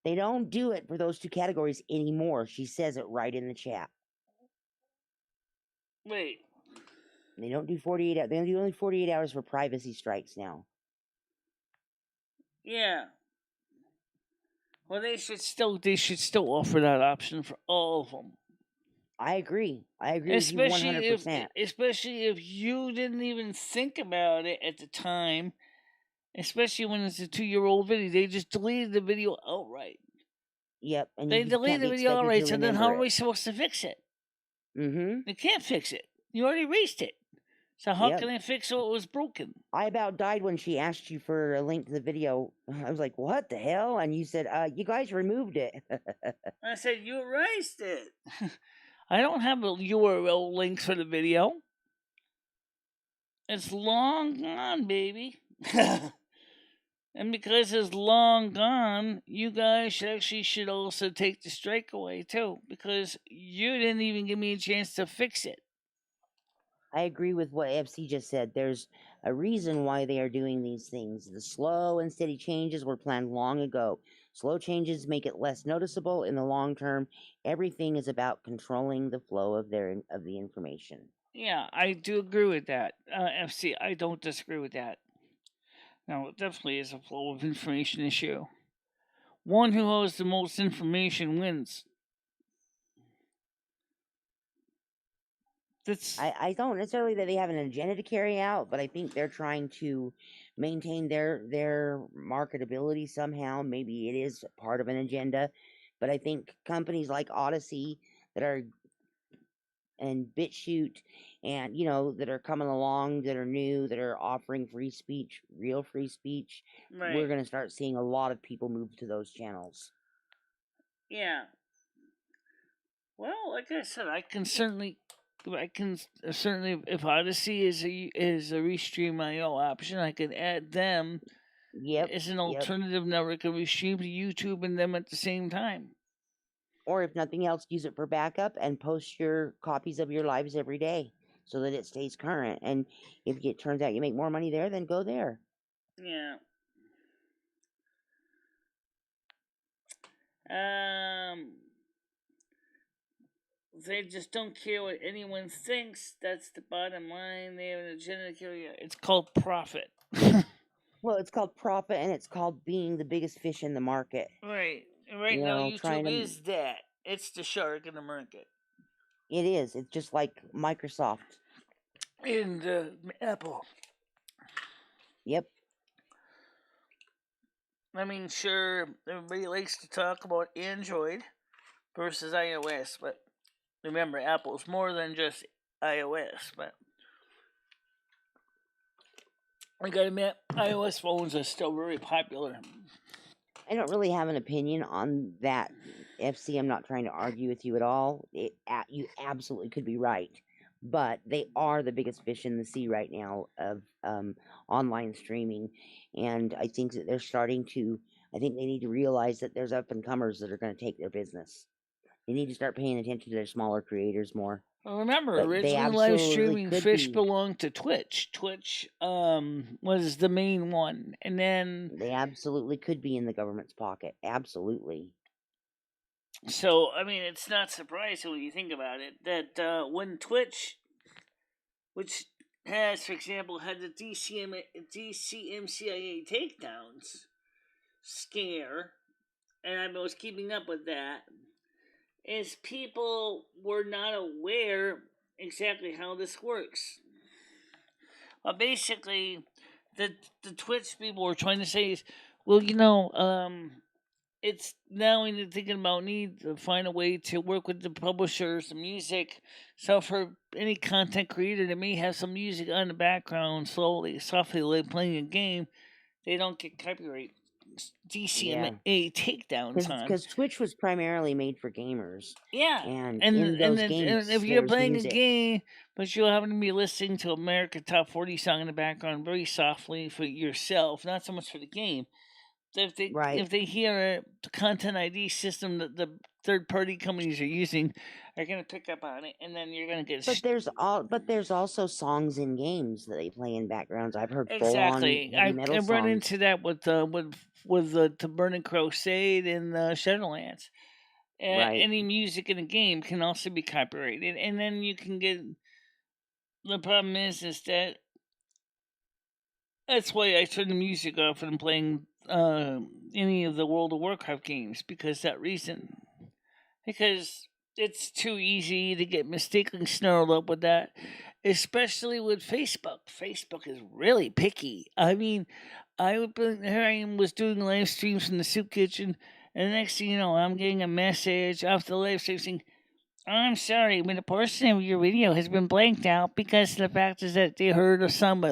they don't do it for those 2 categories anymore. She says it right in the chat. Wait. They don't do 48 hours. They do only 48 hours for privacy strikes now. Yeah. Well, they should still offer that option for all of them. I agree. I agree with you 100%. Especially if you didn't even think about it at the time. Especially when it's a 2-year-old video, they just deleted the video outright. Yep, and They you deleted can't be the video expected outright. to So then, how are remember we it. supposed to fix it? Mm-hmm. They can't fix it. You already erased it. So how Yep. can I fix what was broken? I about died when she asked you for a link to the video. I was like, what the hell? And you said, you guys removed it. I said, you erased it. I don't have a URL link for the video. It's long gone, baby. And because it's long gone, you guys should also take the strike away too, because you didn't even give me a chance to fix it. I agree with what FC just said. There's a reason why they are doing these things. The slow and steady changes were planned long ago. Slow changes make it less noticeable in the long term. Everything is about controlling the flow of the information. Yeah, I do agree with that, FC. I don't disagree with that. No, it definitely is a flow of information issue. One who has the most information wins. I don't necessarily that they have an agenda to carry out, but I think they're trying to maintain their marketability somehow. Maybe it is part of an agenda, but I think companies like Odyssey that are and BitChute and that are coming along, that are new, that are offering free speech, real free speech, Right. we're going to start seeing a lot of people move to those channels. Yeah. Well, like I said, I can certainly, if Odyssey is a Restream.io option, I could add them as an alternative network of Restream to YouTube and them at the same time. Or if nothing else, use it for backup and post your copies of your lives every day so that it stays current. And if it turns out you make more money there, then go there. Yeah. They just don't care what anyone thinks. That's the bottom line. They have an agenda to carry out. It's called profit. Well, it's called profit, and it's called being the biggest fish in the market. Right. And right now, YouTube is that. It's the shark in the market. It is. It's just like Microsoft. And Apple. Yep. I mean, sure, everybody likes to talk about Android versus iOS, but remember, Apple's more than just iOS. But I gotta admit, iOS phones are still very popular. I don't really have an opinion on that, FC. I'm not trying to argue with you at all. You absolutely could be right. But they are the biggest fish in the sea right now of online streaming. And I think that they're starting to, I think they need to realize that there's up and comers that are going to take their business. They need to start paying attention to their smaller creators more. Well, remember, originally live streaming fish belonged to Twitch. Twitch was the main one. And then they absolutely could be in the government's pocket. Absolutely. So, I mean, it's not surprising when you think about it that when Twitch, which has, for example, had the DCMCIA takedowns scare, and I was keeping up with that, is people were not aware exactly how this works. Well, basically, the Twitch people were trying to say is, well, it's now when you're thinking about need to find a way to work with the publishers, the music. So for any content creator that may have some music on the background, slowly, softly like playing a game, they don't get copyright Yeah, DCMA takedowns on. because Twitch was primarily made for gamers, Yeah, and and in and those then and if games you're there's playing a music. game, but you happen to be listening to America Top 40 song in the background very softly for yourself, not so much for the game. Right. If they hear the content ID system that the third party companies are using, are going to pick up on it, and then you're going to get But there's also songs in games that they play in backgrounds. I've heard full on exactly. heavy metal I've run songs. into that with the Burning Crusade and the Shadowlands. Right. Any music in a game can also be copyrighted, and then you can get. The problem is that that's why I turn the music off when I'm playing any of the World of Warcraft games because that reason. Because it's too easy to get mistakenly snarled up with that, especially with Facebook. Facebook is really picky. I mean, here I was doing live streams from the soup kitchen, and the next thing you know, I'm getting a message off the live stream saying, I'm sorry, but a portion of your video has been blanked out because the fact is that they heard a song by,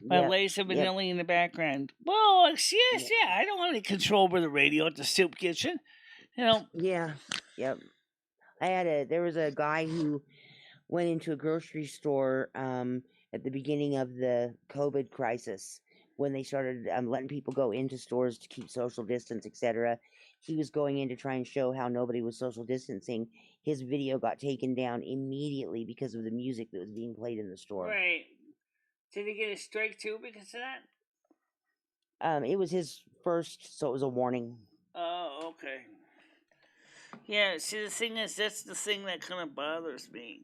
by Yep. Liza Yep. Minnelli in the background. Well, yes, Yep. yeah, I don't have any control over the radio at the soup kitchen. You know, Yeah. Yep. There was a guy who went into a grocery store at the beginning of the COVID crisis when they started letting people go into stores to keep social distance, etc. He was going in to try and show how nobody was social distancing. His video got taken down immediately because of the music that was being played in the store. right. Did he get a strike too because of that? It was his first, so it was a warning. Oh, okay. Yeah, see, the thing is, that's the thing that kind of bothers me.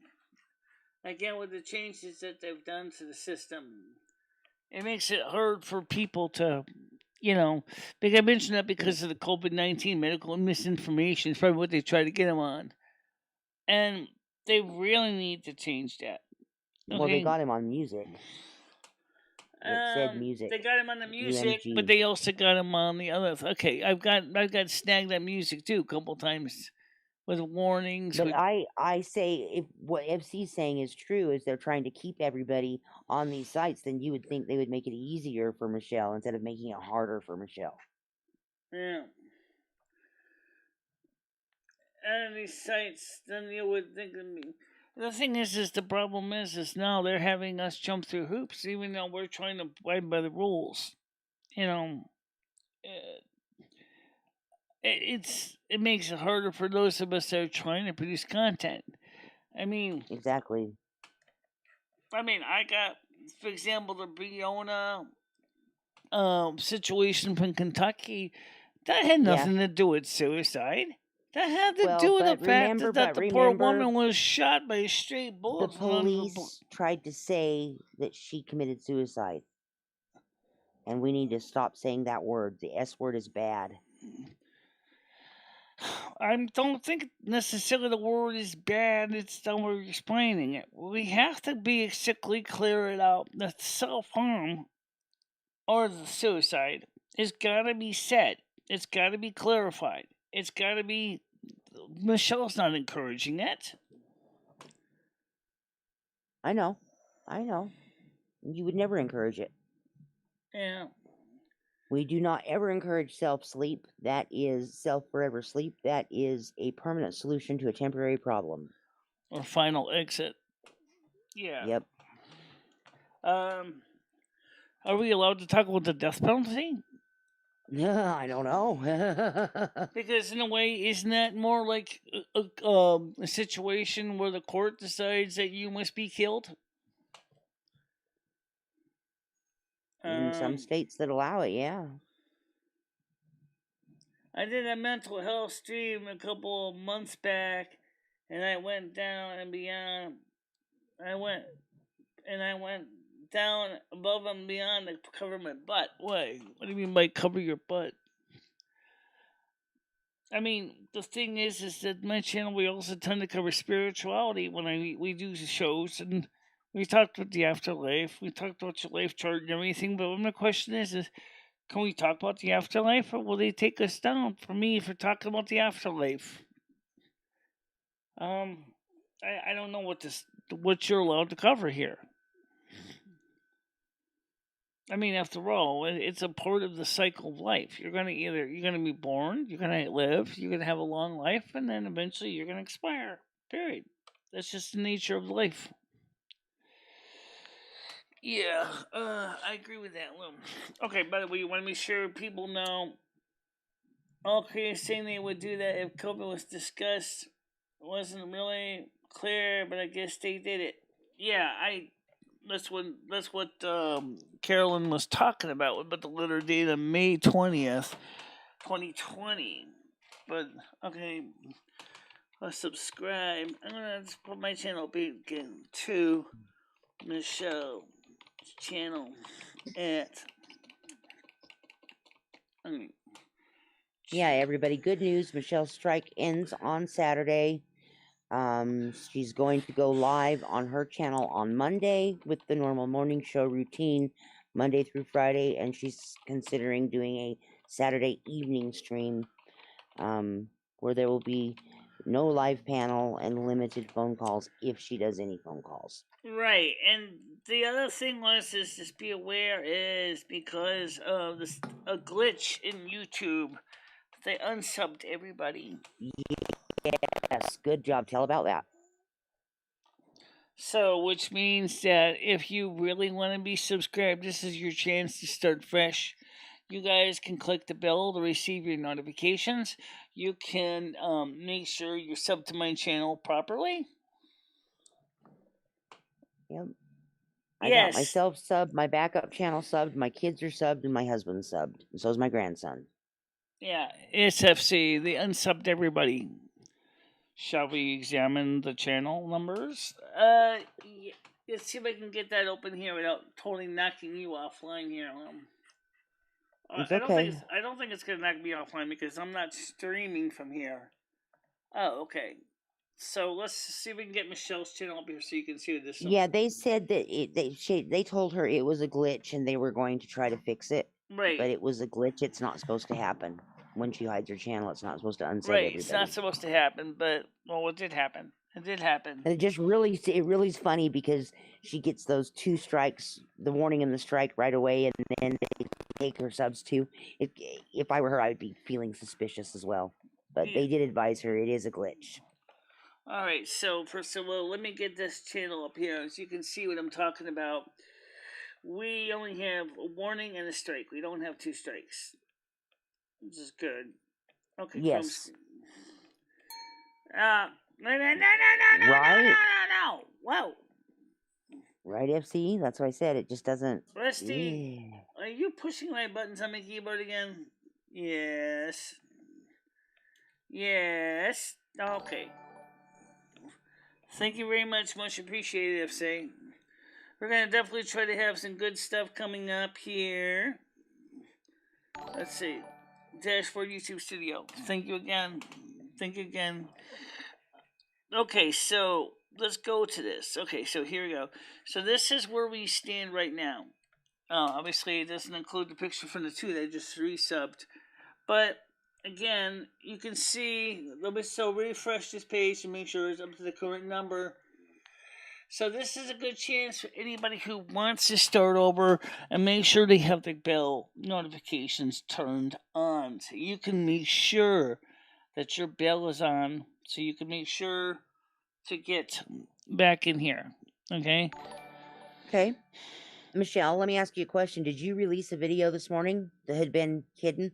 Again, with the changes that they've done to the system, it makes it hard for people to, because I mentioned that because of the COVID-19 medical misinformation is probably what they try to get them on. And they really need to change that. Well, they Okay. got him on music. It said music. They got him on the music, UMG. but they also got him on the other. Okay, I've got snagged on music too a couple times with warnings. But I say if what FC's saying is true, is they're trying to keep everybody on these sites, then you would think they would make it easier for Michele instead of making it harder for Michele. Yeah. And these sites, then you would think of me. The thing is the problem is now they're having us jump through hoops, even though we're trying to abide by the rules. You know, it makes it harder for those of us that are trying to produce content. I mean, Exactly. I got, for example, the Briona situation from Kentucky. That had nothing to do with suicide. That had to do with the fact that the poor woman was shot by a stray bullet. The police tried to say that she committed suicide. And we need to stop saying that word. The S word is bad. I don't think necessarily the word is bad. It's how we're explaining it. We have to basically clear it out. The self-harm or the suicide has got to be said. It's got to be clarified. It's got to be. Michele's not encouraging it. I know. You would never encourage it. Yeah. We do not ever encourage self-sleep. That is self-forever sleep. That is a permanent solution to a temporary problem. Or final exit. Yeah. Yep. Are we allowed to talk about the death penalty? I don't know. Because in a way, isn't that more like a situation where the court decides that you must be killed? In some states that allow it, yeah. I did a mental health stream a couple of months back, and I went down and beyond. I went down above and beyond to cover my butt. What? What do you mean by cover your butt? I mean, the thing is that my channel we also tend to cover spirituality when we do shows, and we talked about the afterlife. We talked about your life chart and everything. But my question is can we talk about the afterlife, or will they take us down for me for talking about the afterlife? I don't know what you're allowed to cover here. I mean, after all, it's a part of the cycle of life. You're gonna be born, you're gonna live, you're gonna have a long life, and then eventually you're gonna expire. Period. That's just the nature of life. Yeah, I agree with that, Lou. Okay, by the way, you want to make sure people know. All creators saying they would do that if COVID was discussed. It wasn't really clear, but I guess they did it. Yeah, that's what Carolyn was talking about the letter date of May 20th, 2020. But okay, let's subscribe. I'm gonna just put my channel again to Michelle channel at. Yeah, everybody. Good news. Michelle's strike ends on Saturday. She's going to go live on her channel on Monday with the normal morning show routine, Monday through Friday, and she's considering doing a Saturday evening stream, where there will be no live panel and limited phone calls if she does any phone calls. Right, and the other thing was is just be aware is because of a glitch in YouTube, they unsubbed everybody. Yes, good job. Tell about that. So, which means that if you really want to be subscribed, this is your chance to start fresh. You guys can click the bell to receive your notifications. You can make sure you're subbed to my channel properly. Yep. I got myself subbed, my backup channel subbed, my kids are subbed, and my husband's subbed. And so is my grandson. Yeah, SFC, they unsubbed everybody. Shall we examine the channel numbers? Let's see if I can get that open here without totally knocking you offline here. It's okay. I don't think it's gonna knock me offline because I'm not streaming from here. Oh, okay. So let's see if we can get Michelle's channel up here so you can see this. Yeah, they said that they told her it was a glitch and they were going to try to fix it. Right. But it was a glitch. It's not supposed to happen. When she hides her channel, it's not supposed to unsub everybody. It's not supposed to happen, but well, it did happen. It did happen. And it really is funny because she gets those 2 strikes, the warning and the strike right away, and then they take her subs too. If I were her, I would be feeling suspicious as well. But they did advise her it is a glitch. All right, so first of all, let me get this channel up here so you can see what I'm talking about. We only have a warning and a strike. We don't have 2 strikes. This is good. Okay. Yes. No. Whoa. Right, FC? That's what I said. It just doesn't. Rusty, Are you pushing my buttons on my keyboard again? Yes. Yes. Okay. Thank you very much. Much appreciated, FC. We're going to definitely try to have some good stuff coming up here. Let's see. Dashboard YouTube Studio. Thank you again. Okay, so let's go to this. Okay, so here we go. So this is where we stand right now. Obviously, it doesn't include the picture from the 2 that just resubbed. But again, you can see, so refresh this page to make sure it's up to the current number. So this is a good chance for anybody who wants to start over and make sure they have the bell notifications turned on. So you can make sure that your bell is on. So you can make sure to get back in here. Okay? Okay. Michelle, let me ask you a question. Did you release a video this morning that had been hidden?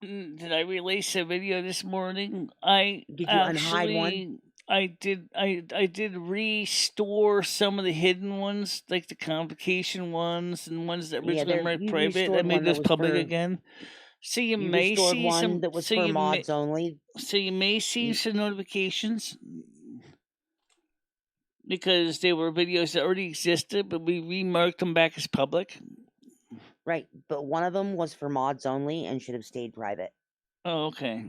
Did I release a video this morning? Did you unhide one? I did restore some of the hidden ones, like the convocation ones and ones that originally were private. I made those public again. So you You may restored see one some. that was for mods only. So you may see You- some notifications because they were videos that already existed, but we remarked them back as public. Right, but one of them was for mods only and should have stayed private. Oh, okay.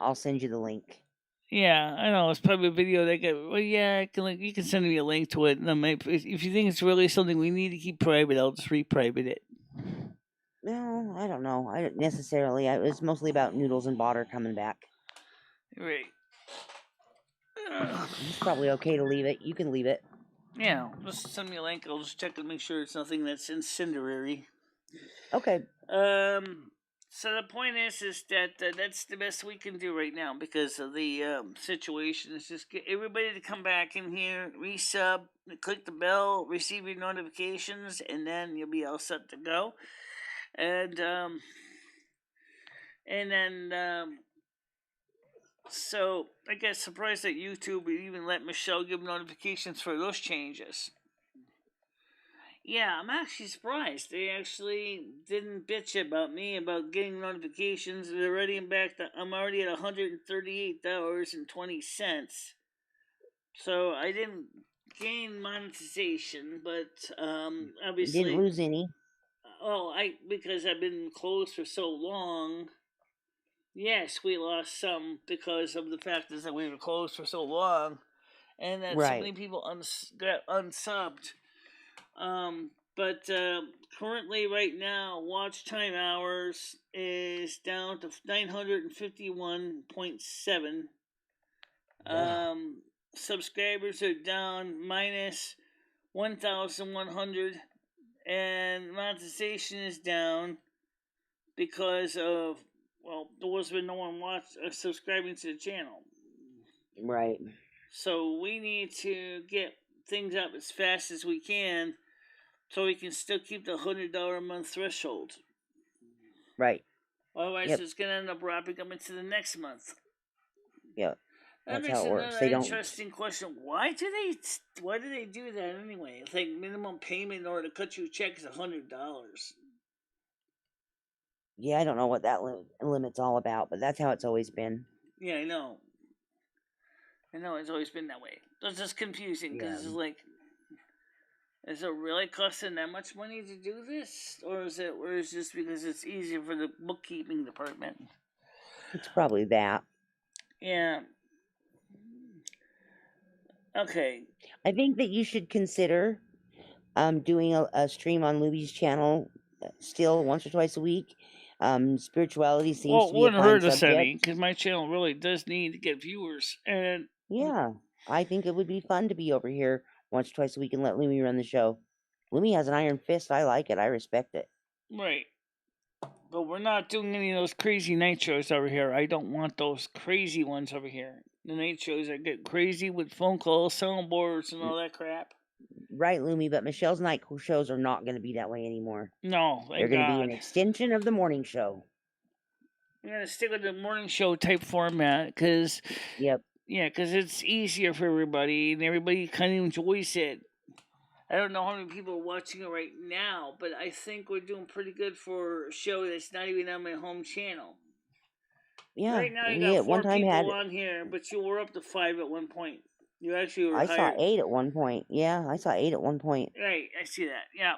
I'll send you the link. Yeah, I know it's probably a video that got. Well, yeah, you can send me a link to it, and then if you think it's really something we need to keep private, I'll just re-private it. No, I don't know. I don't necessarily. It was mostly about Noodles and Botter coming back. Right. It's probably okay to leave it. You can leave it. Yeah, just send me a link. I'll just check and make sure it's nothing that's incendiary. Okay. So the point is that that's the best we can do right now because of the situation. Is just get everybody to come back in here, resub, click the bell, receive your notifications, and then you'll be all set to go. And then so I get surprised that YouTube would even let Michele give notifications for those changes. Yeah, I'm actually surprised. They actually didn't bitch about me about getting notifications. They're already back. I'm already at $138.20. So I didn't gain monetization, but obviously Didn't lose any. Oh, because I've been closed for so long. Yes, we lost some because of the fact is that we were closed for so long, and that so many people got unsubbed. But currently, right now, watch time hours is down to 951.7. Subscribers are down minus 1,100, and monetization is down because of there was been no one subscribing to the channel. Right. So we need to get things up as fast as we can so we can still keep the $100 a month threshold. Right. Otherwise, it's going to end up wrapping up into the next month. Yeah. That makes another interesting question. Why do they do that anyway? It's like minimum payment in order to cut you a check is $100. Yeah, I don't know what that limit's all about, but that's how it's always been. Yeah, I know. It's always been that way. It's just confusing because it's like, is it really costing that much money to do this, or is it just because it's easier for the bookkeeping department? It's probably that. Yeah. Okay. I think that you should consider doing a stream on Luby's channel still once or twice a week. Spirituality seems to be a fine subject. Well, it wouldn't hurt us any because my channel really does need to get viewers, and yeah, I think it would be fun to be over here once or twice a week and let Lumi run the show. Lumi has an iron fist. I like it. I respect it. Right. But we're not doing any of those crazy night shows over here. I don't want those crazy ones over here. The night shows that get crazy with phone calls, soundboards, and all that crap. Right, Lumi, but Michelle's night shows are not going to be that way anymore. No, they're going to be an extension of the morning show. I'm going to stick with the morning show type format because because it's easier for everybody and everybody kind of enjoys it. I don't know how many people are watching it right now, but I think we're doing pretty good for a show that's not even on my home channel. Yeah. Right now you got 4 people on here, but you were up to 5 at one point. You actually were higher. I saw 8 at one point. Yeah, I saw 8 at one point. Right, I see that. Yeah.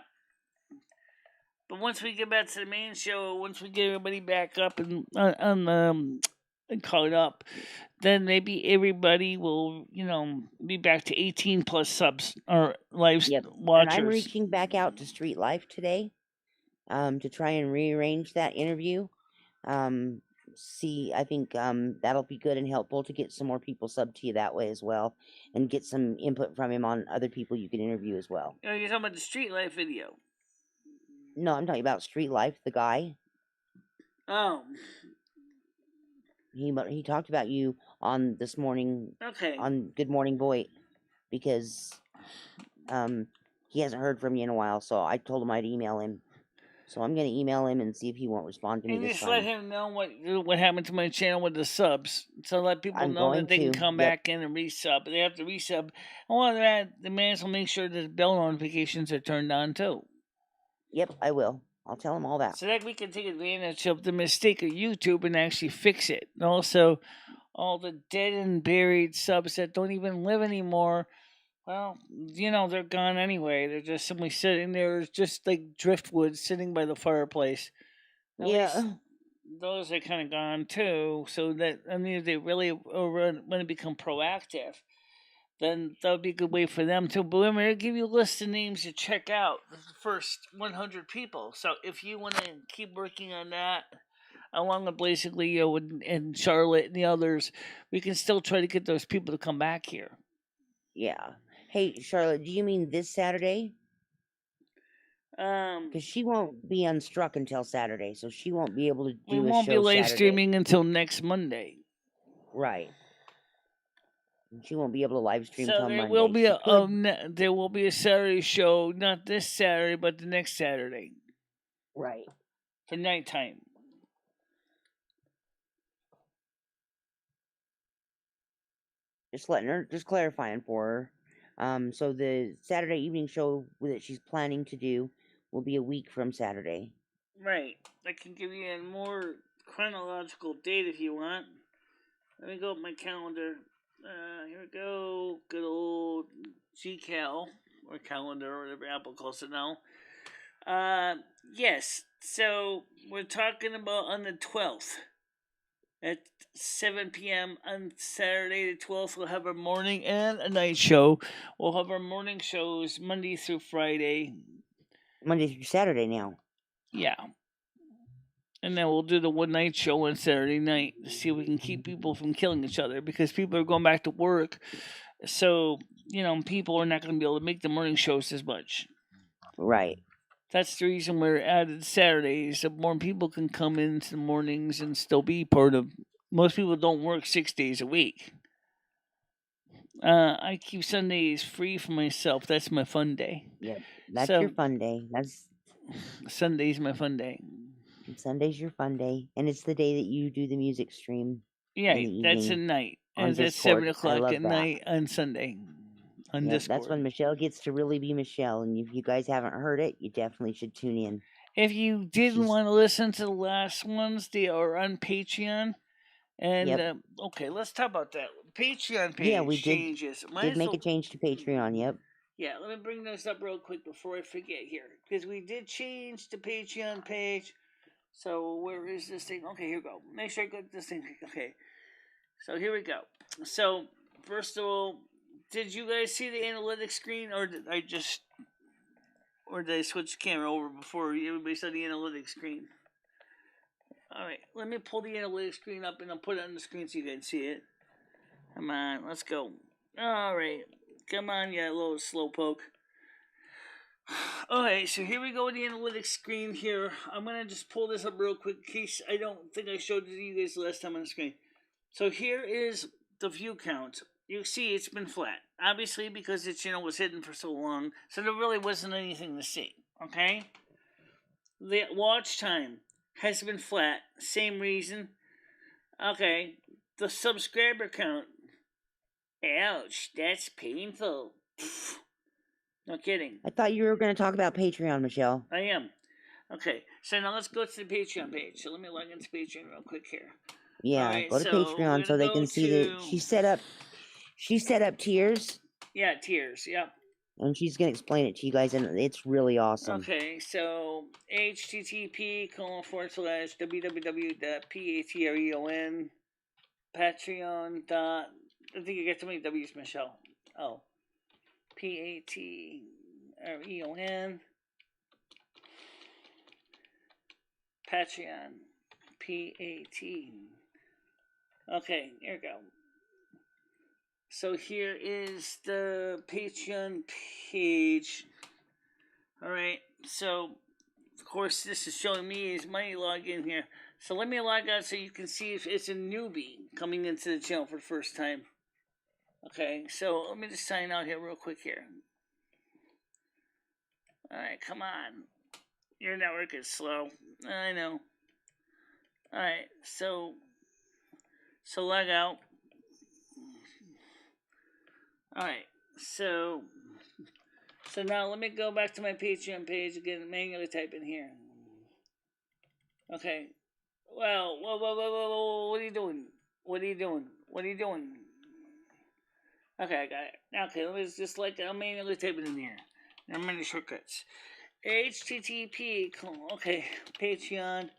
But once we get back to the main show, once we get everybody back up and caught up, then maybe everybody will, be back to 18 plus subs or live watchers. And I'm reaching back out to Street Life today, to try and rearrange that interview. I think that'll be good and helpful to get some more people subbed to you that way as well, and get some input from him on other people you can interview as well. You're talking about the Street Life video. No, I'm talking about Street Life, the guy. Oh. He talked about you on this morning. Okay. On Good Morning Boy, because he hasn't heard from you in a while, so I told him I'd email him. So I'm going to email him and see if he won't respond to me this time. And just let him know what happened to my channel with the subs. So let people know that they can come back in and resub. They have to resub. And while they're at, the man will make sure that bell notifications are turned on too. Yep, I will. I'll tell him all that. So that we can take advantage of the mistake of YouTube and actually fix it. And also, all the dead and buried subs that don't even live anymore, well, they're gone anyway. They're just simply sitting there, just like driftwood sitting by the fireplace. At least Yeah. those are kind of gone too. So that, I mean, if they really want to become proactive, then that would be a good way for them to. But I'm going to give you a list of names to check out the first 100 people. So if you want to keep working on that, along with basically and Charlotte and the others, we can still try to get those people to come back here. Yeah. Hey, Charlotte, do you mean this Saturday? Um, Because she won't be unstruck until Saturday, so she won't be able to we do a won't be show live Saturday. streaming until next Monday. Right. She won't be able to live stream So till there Monday. will be She could. there will be a Saturday show, not this Saturday, but the next Saturday Right. for nighttime. Just clarifying for her. So the Saturday evening show that she's planning to do will be a week from Saturday. Right. I can give you a more chronological date if you want. Let me go with my calendar. Here we go. Good old GCal or calendar or whatever Apple calls it now. Yes. So we're talking about on the 12th at 7 p.m. on Saturday the 12th. We'll have our morning and a night show. We'll have our morning shows Monday through Friday. Monday through Saturday now. Yeah. And then we'll do the one night show on Saturday night to see if we can keep people from killing each other because people are going back to work. So, people are not going to be able to make the morning shows as much. Right. That's the reason we're added Saturdays, so more people can come into the mornings and still be part of. Most people don't work 6 days a week. I keep Sundays free for myself. That's my fun day. Yep. That's So, your fun day. That's Sunday's my fun day. Sunday's your fun day, and it's the day that you do the music stream. Yeah, in the that's at evening night. on And that's 7 Discord. I o'clock love at that. night on Sunday on Yep, Discord. that's when Michelle gets to really be Michelle. And if you guys haven't heard it, you definitely should tune in. If you didn't want to listen to the last ones, they are on Patreon. And Yep. okay, let's talk about that. Patreon page Yeah, we changes. did make a change to Patreon. Yep. Yeah, let me bring this up real quick before I forget here. Because we did change the Patreon page. So where is this thing? Okay, here we go. Make sure I got this thing. Okay. So here we go. So first of all, did you guys see the analytics screen or did I switch the camera over before everybody saw the analytics screen? Alright, let me pull the analytics screen up and I'll put it on the screen so you can see it. Come on, let's go. Alright, come on, you little slowpoke. Okay, so here we go with the analytics screen here. I'm going to just pull this up real quick in case I don't think I showed it to you guys last time on the screen. So here is the view count. You see it's been flat. Obviously because it was hidden for so long, so there really wasn't anything to see. Okay? The watch time has been flat. Same reason. Okay. The subscriber count. Ouch, that's painful. No kidding. I thought you were going to talk about Patreon, Michelle. I am. Okay, so now let's go to the Patreon page. So let me log into Patreon real quick here. Yeah, Alright, go to Patreon so they can see that she set up tiers. Yeah, tiers, yep. And she's going to explain it to you guys, and it's really awesome. Okay, so http://www.patreon Patreon. I think you get too many W's, Michelle. Oh. Patreon. Patreon. PAT. Okay, here we go. So here is the Patreon page. Alright, so of course this is showing me is my login here. So let me log out so you can see if it's a newbie coming into the channel for the first time. Okay, so let me just sign out here real quick here. Alright, come on. Your network is slow. I know. Alright, so log out. Alright, so now let me go back to my Patreon page again and manually type in here. Okay. Well, whoa, what are you doing? What are you doing? What are you doing? Okay, I got it. Okay, let's just I'm manually type it in here. I'm in the shortcuts. HTTP, okay, patreon.com,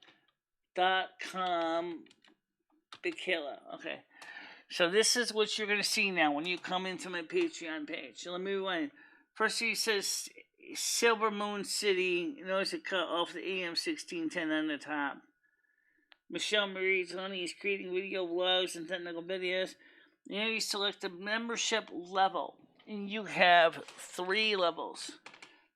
Bikilla. Okay. So this is what you're going to see now when you come into my Patreon page. So let me rewind. First he says Silver Moon City. Notice it cut off the AM 1610 on the top. Michelle Marie Tony is creating video vlogs and technical videos. Now you select the membership level, and you have 3 levels.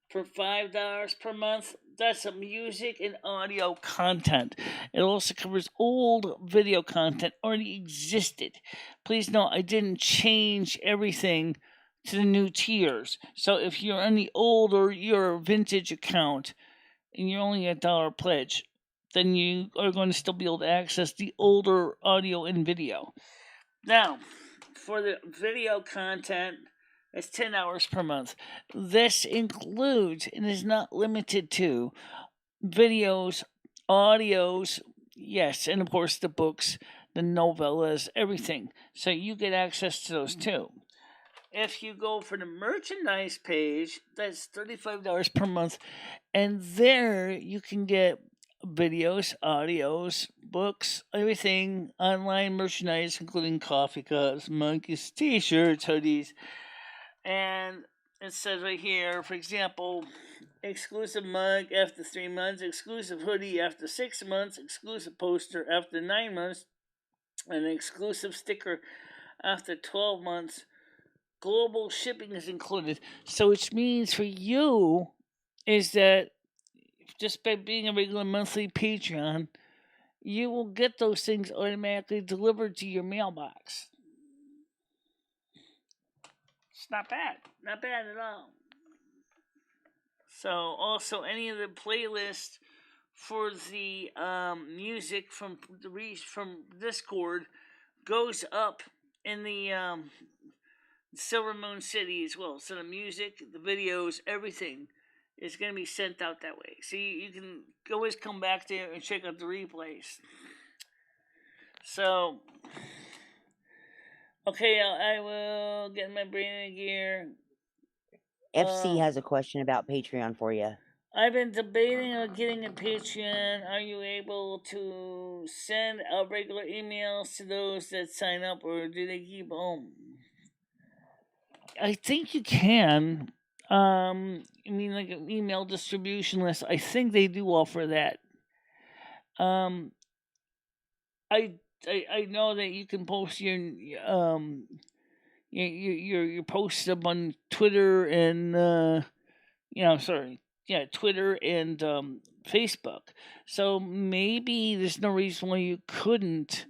For $5 per month, that's a music and audio content. It also covers old video content already existed. Please note, I didn't change everything to the new tiers. So if you're on the old or your vintage account and you're only $1 pledge, then you are going to still be able to access the older audio and video. Now, for the video content, it's 10 hours per month. This includes and is not limited to videos, audios, yes, and of course the books, the novellas, everything. So you get access to those too. If you go for the merchandise page, that's $35 per month, and there you can get videos, audios, books, everything, online merchandise, including coffee cups, monkeys, t-shirts, hoodies, and it says right here, for example, exclusive mug after 3 months, exclusive hoodie after 6 months, exclusive poster after 9 months, and an exclusive sticker after 12 months. Global shipping is included. So which means for you is that just by being a regular monthly Patreon, you will get those things automatically delivered to your mailbox. It's not bad. Not bad at all. So also any of the playlists for the music from Discord goes up in the Silver Moon City as well. So the music, the videos, everything is going to be sent out that way. So you can always come back there and check out the replays. So, okay, I will get my brain in gear. FC has a question about Patreon for you. I've been debating on getting a Patreon. Are you able to send out regular emails to those that sign up, or do they keep home? I think you can. I mean, like an email distribution list. I think they do offer that. I know that you can post your posts up on Twitter and Twitter and Facebook. So maybe there's no reason why you couldn't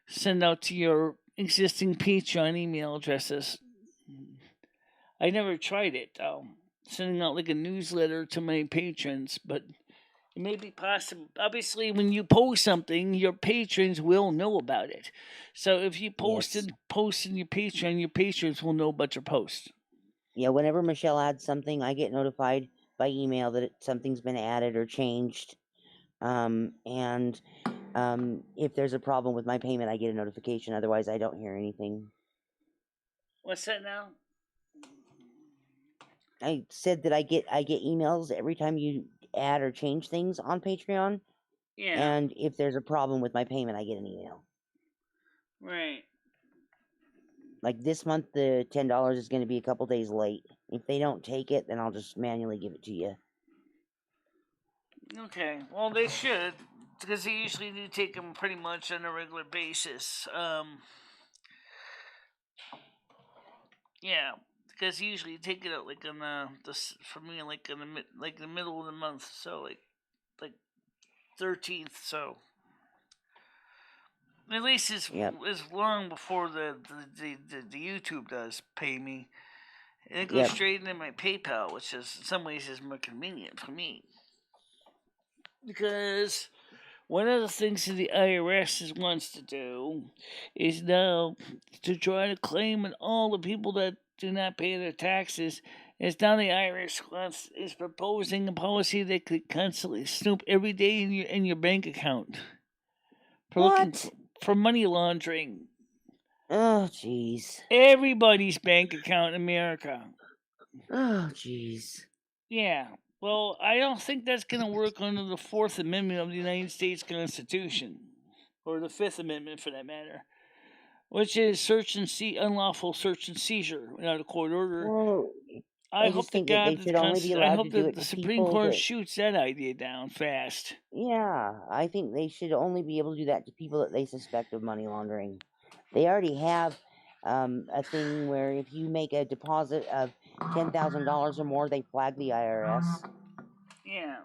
send out to your existing Patreon email addresses. I never tried it though, sending out like a newsletter to my patrons, but it may be possible. Obviously, when you post something, your patrons will know about it. So if you post in your Patreon, your patrons will know about your post. Yeah, whenever Michelle adds something, I get notified by email that something's been added or changed. And if there's a problem with my payment, I get a notification. Otherwise, I don't hear anything. What's that now? I said that I get emails every time you add or change things on Patreon. Yeah. And if there's a problem with my payment, I get an email. Right. Like this month, the $10 is going to be a couple days late. If they don't take it, then I'll just manually give it to you. Okay. Well, they should, because they usually do take them pretty much on a regular basis. Yeah, because usually take it out like in for me like in the middle of the month, so like 13th. So at least it's long before the YouTube does pay me. And it goes straight into my PayPal, which is in some ways is more convenient for me. Because one of the things that the IRS wants to do is now to try to claim on all the people that do not pay their taxes is now the IRS is proposing a policy that could constantly snoop every day in your bank account for looking What? for money laundering. Oh, jeez. Everybody's bank account in America. Oh, jeez. Yeah. Well, I don't think that's going to work under the Fourth Amendment of the United States Constitution, or the Fifth Amendment for that matter, which is unlawful search and seizure without a court order. Well, I I hope just to think that they God should only be I allowed to hope do that it the to Supreme people Court that. shoots that idea down fast. Yeah, I think they should only be able to do that to people that they suspect of money laundering. They already have a thing where if you make a deposit of $10,000 or more, they flag the IRS. Yeah,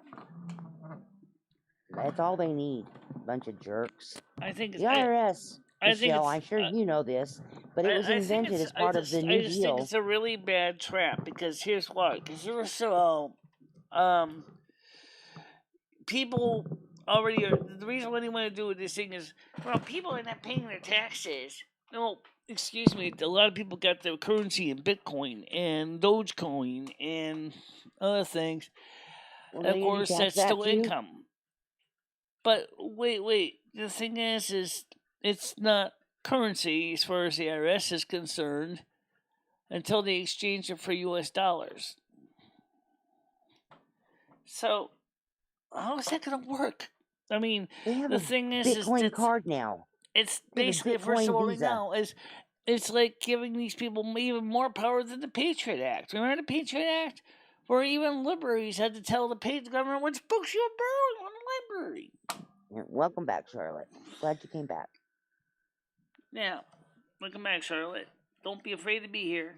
That's all they need. Bunch of jerks. I think The it's. IRS, I think Michelle, it's. I'm sure you know this, but it was I think invented it's. as part of the New I just think Deal. it's a really bad trap because here's why. Because there were so people already are. The reason why they want to do with this thing is, well, people are not paying their taxes. No, excuse me. A lot of people got their currency in Bitcoin and Dogecoin and other things. Well, And of they need to course, tax that's that still too. income. But wait. The thing is it's not currency as far as the IRS is concerned until they exchange it for U.S. dollars. So how's that going to work? I mean, They have the a thing is Bitcoin that card now. it's They have a basically, first of Bitcoin all, right Visa. now is it's like giving these people even more power than the Patriot Act. Remember the Patriot Act, where even libraries had to tell the government which books you were borrowing from the library. Yeah, welcome back, Charlotte. Glad you came back. Yeah, welcome back, Charlotte. Don't be afraid to be here.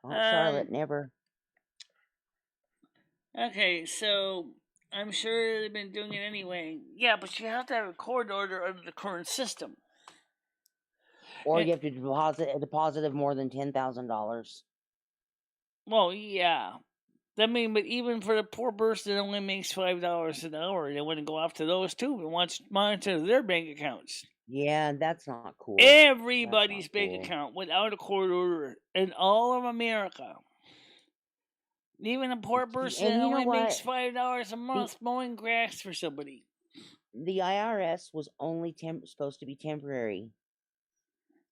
Oh, Charlotte, never. Okay, so I'm sure they've been doing it anyway. Yeah, but you have to have a court order under the current system. Or you have to deposit a deposit of more than $10,000. Well, yeah. I mean, but even for the poor person that only makes $5 an hour, they wouldn't go after those too. They want to monitor their bank accounts. Yeah, that's not cool. Everybody's bank account without a court order in all of America. Even a poor person that only makes $5 a month mowing grass for somebody. The IRS was only supposed to be temporary.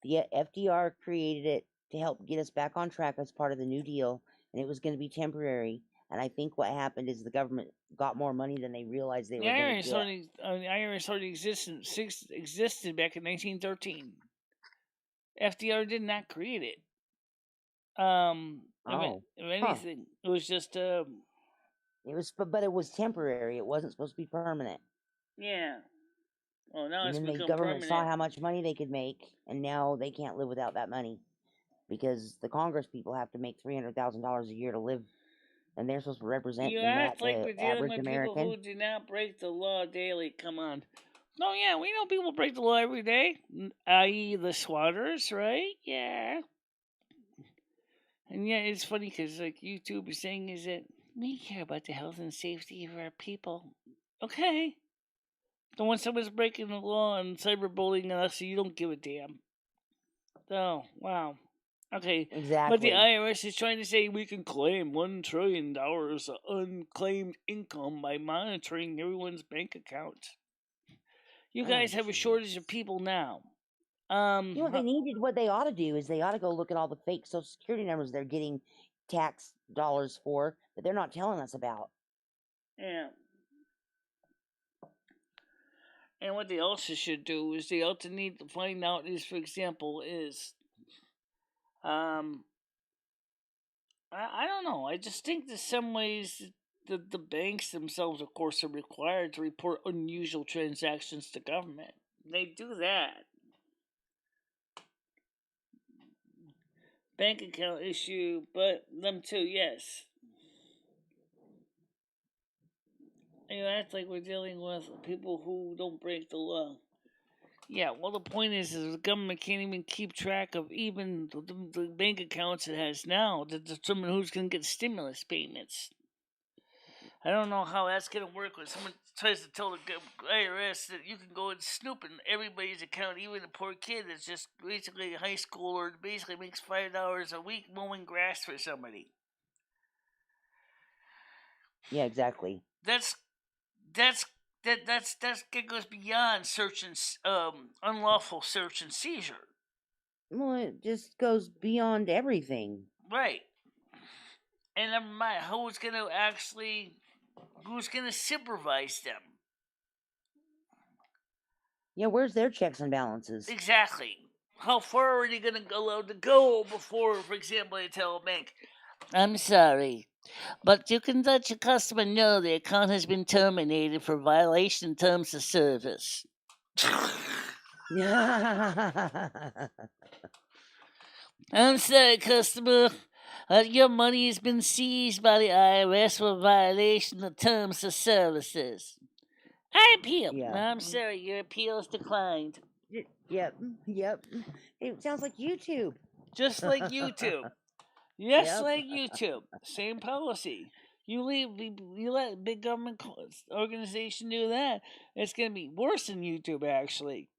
The FDR created it to help get us back on track as part of the New Deal, and it was going to be temporary. And I think what happened is the government got more money than they realized they were going to get. The IRS already existed back in 1913. FDR did not create it. If anything, it was just It was, but it was temporary. It wasn't supposed to be permanent. Yeah. Well, now and then the government saw how much money they could make, and now they can't live without that money because the Congress people have to make $300,000 a year to live, and they're supposed to represent you act like we're dealing with people who do not break the law daily. Come on. No, yeah, we know people break the law every day, i.e., the swatters, right? Yeah. And yeah, it's funny because like YouTube is saying is that we care about the health and safety of our people. Okay. But when someone's breaking the law and cyberbullying us, you don't give a damn. Oh, wow. Okay. Exactly. But the IRS is trying to say we can claim $1 trillion of unclaimed income by monitoring everyone's bank account. You guys have a shortage of people now. What they needed, what they ought to do is they ought to go look at all the fake Social Security numbers they're getting tax dollars for that they're not telling us about. Yeah. And what they also should do is they also need to find out is, for example, is I don't know. I just think that some ways the banks themselves, of course, are required to report unusual transactions to government. They do that. Bank account issue, but them too, yes. You act like we're dealing with people who don't break the law. Yeah, well, the point is the government can't even keep track of even the bank accounts it has now to determine who's going to get stimulus payments. I don't know how that's gonna work when someone tries to tell the IRS that you can go and snoop in everybody's account, even a poor kid that's just basically high school or basically makes $5 a week mowing grass for somebody. Yeah, exactly. That's that's that goes beyond search and unlawful search and seizure. Well, it just goes beyond everything. Right. And never mind who's gonna supervise them. Yeah, where's their checks and balances? Exactly. How far are they gonna allowed to go before, for example, they tell a bank, I'm sorry, but you can let your customer know the account has been terminated for violation of terms of service. I'm sorry, customer. Your money has been seized by the IRS for violation of terms of services. I appeal. Yeah. I'm sorry, your appeal is declined. Yep. Yep. It sounds like YouTube. Just like YouTube. Just like YouTube. Same policy. You let a big government organization do that, it's going to be worse than YouTube, actually.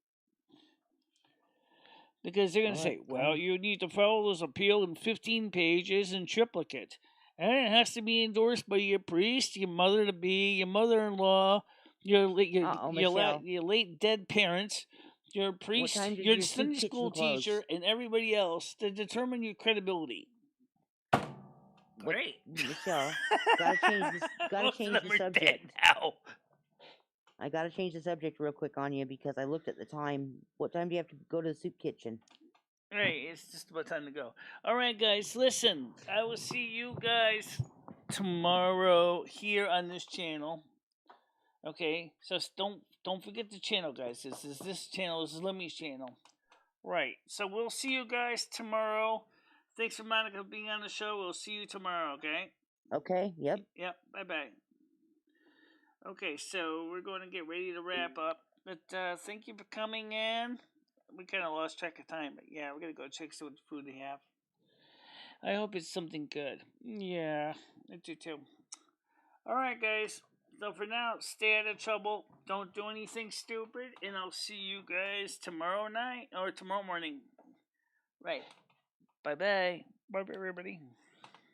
Because they're going to say, well, you need to follow this appeal in 15 pages in triplicate. And it has to be endorsed by your priest, your mother-to-be, your mother-in-law, your late dead parents, your priest, your Sunday school teacher, and everybody else to determine your credibility. Great. Michelle, gotta change the subject. Now. I gotta change the subject real quick on you because I looked at the time. What time do you have to go to the soup kitchen? Right, it's just about time to go. All right, guys, listen. I will see you guys tomorrow here on this channel. Okay, so don't forget the channel, guys. This channel. This is Lumi's channel. Right. So we'll see you guys tomorrow. Thanks for Monica being on the show. We'll see you tomorrow. Okay. Okay. Yep. Yep. Bye bye. Okay, so we're going to get ready to wrap up. But thank you for coming in. We kind of lost track of time, but yeah, we're gonna go check some food they have. I hope it's something good. Yeah, I do too. All right, guys. So for now, stay out of trouble. Don't do anything stupid, and I'll see you guys tomorrow night or tomorrow morning. Right. Bye bye. Bye bye, everybody.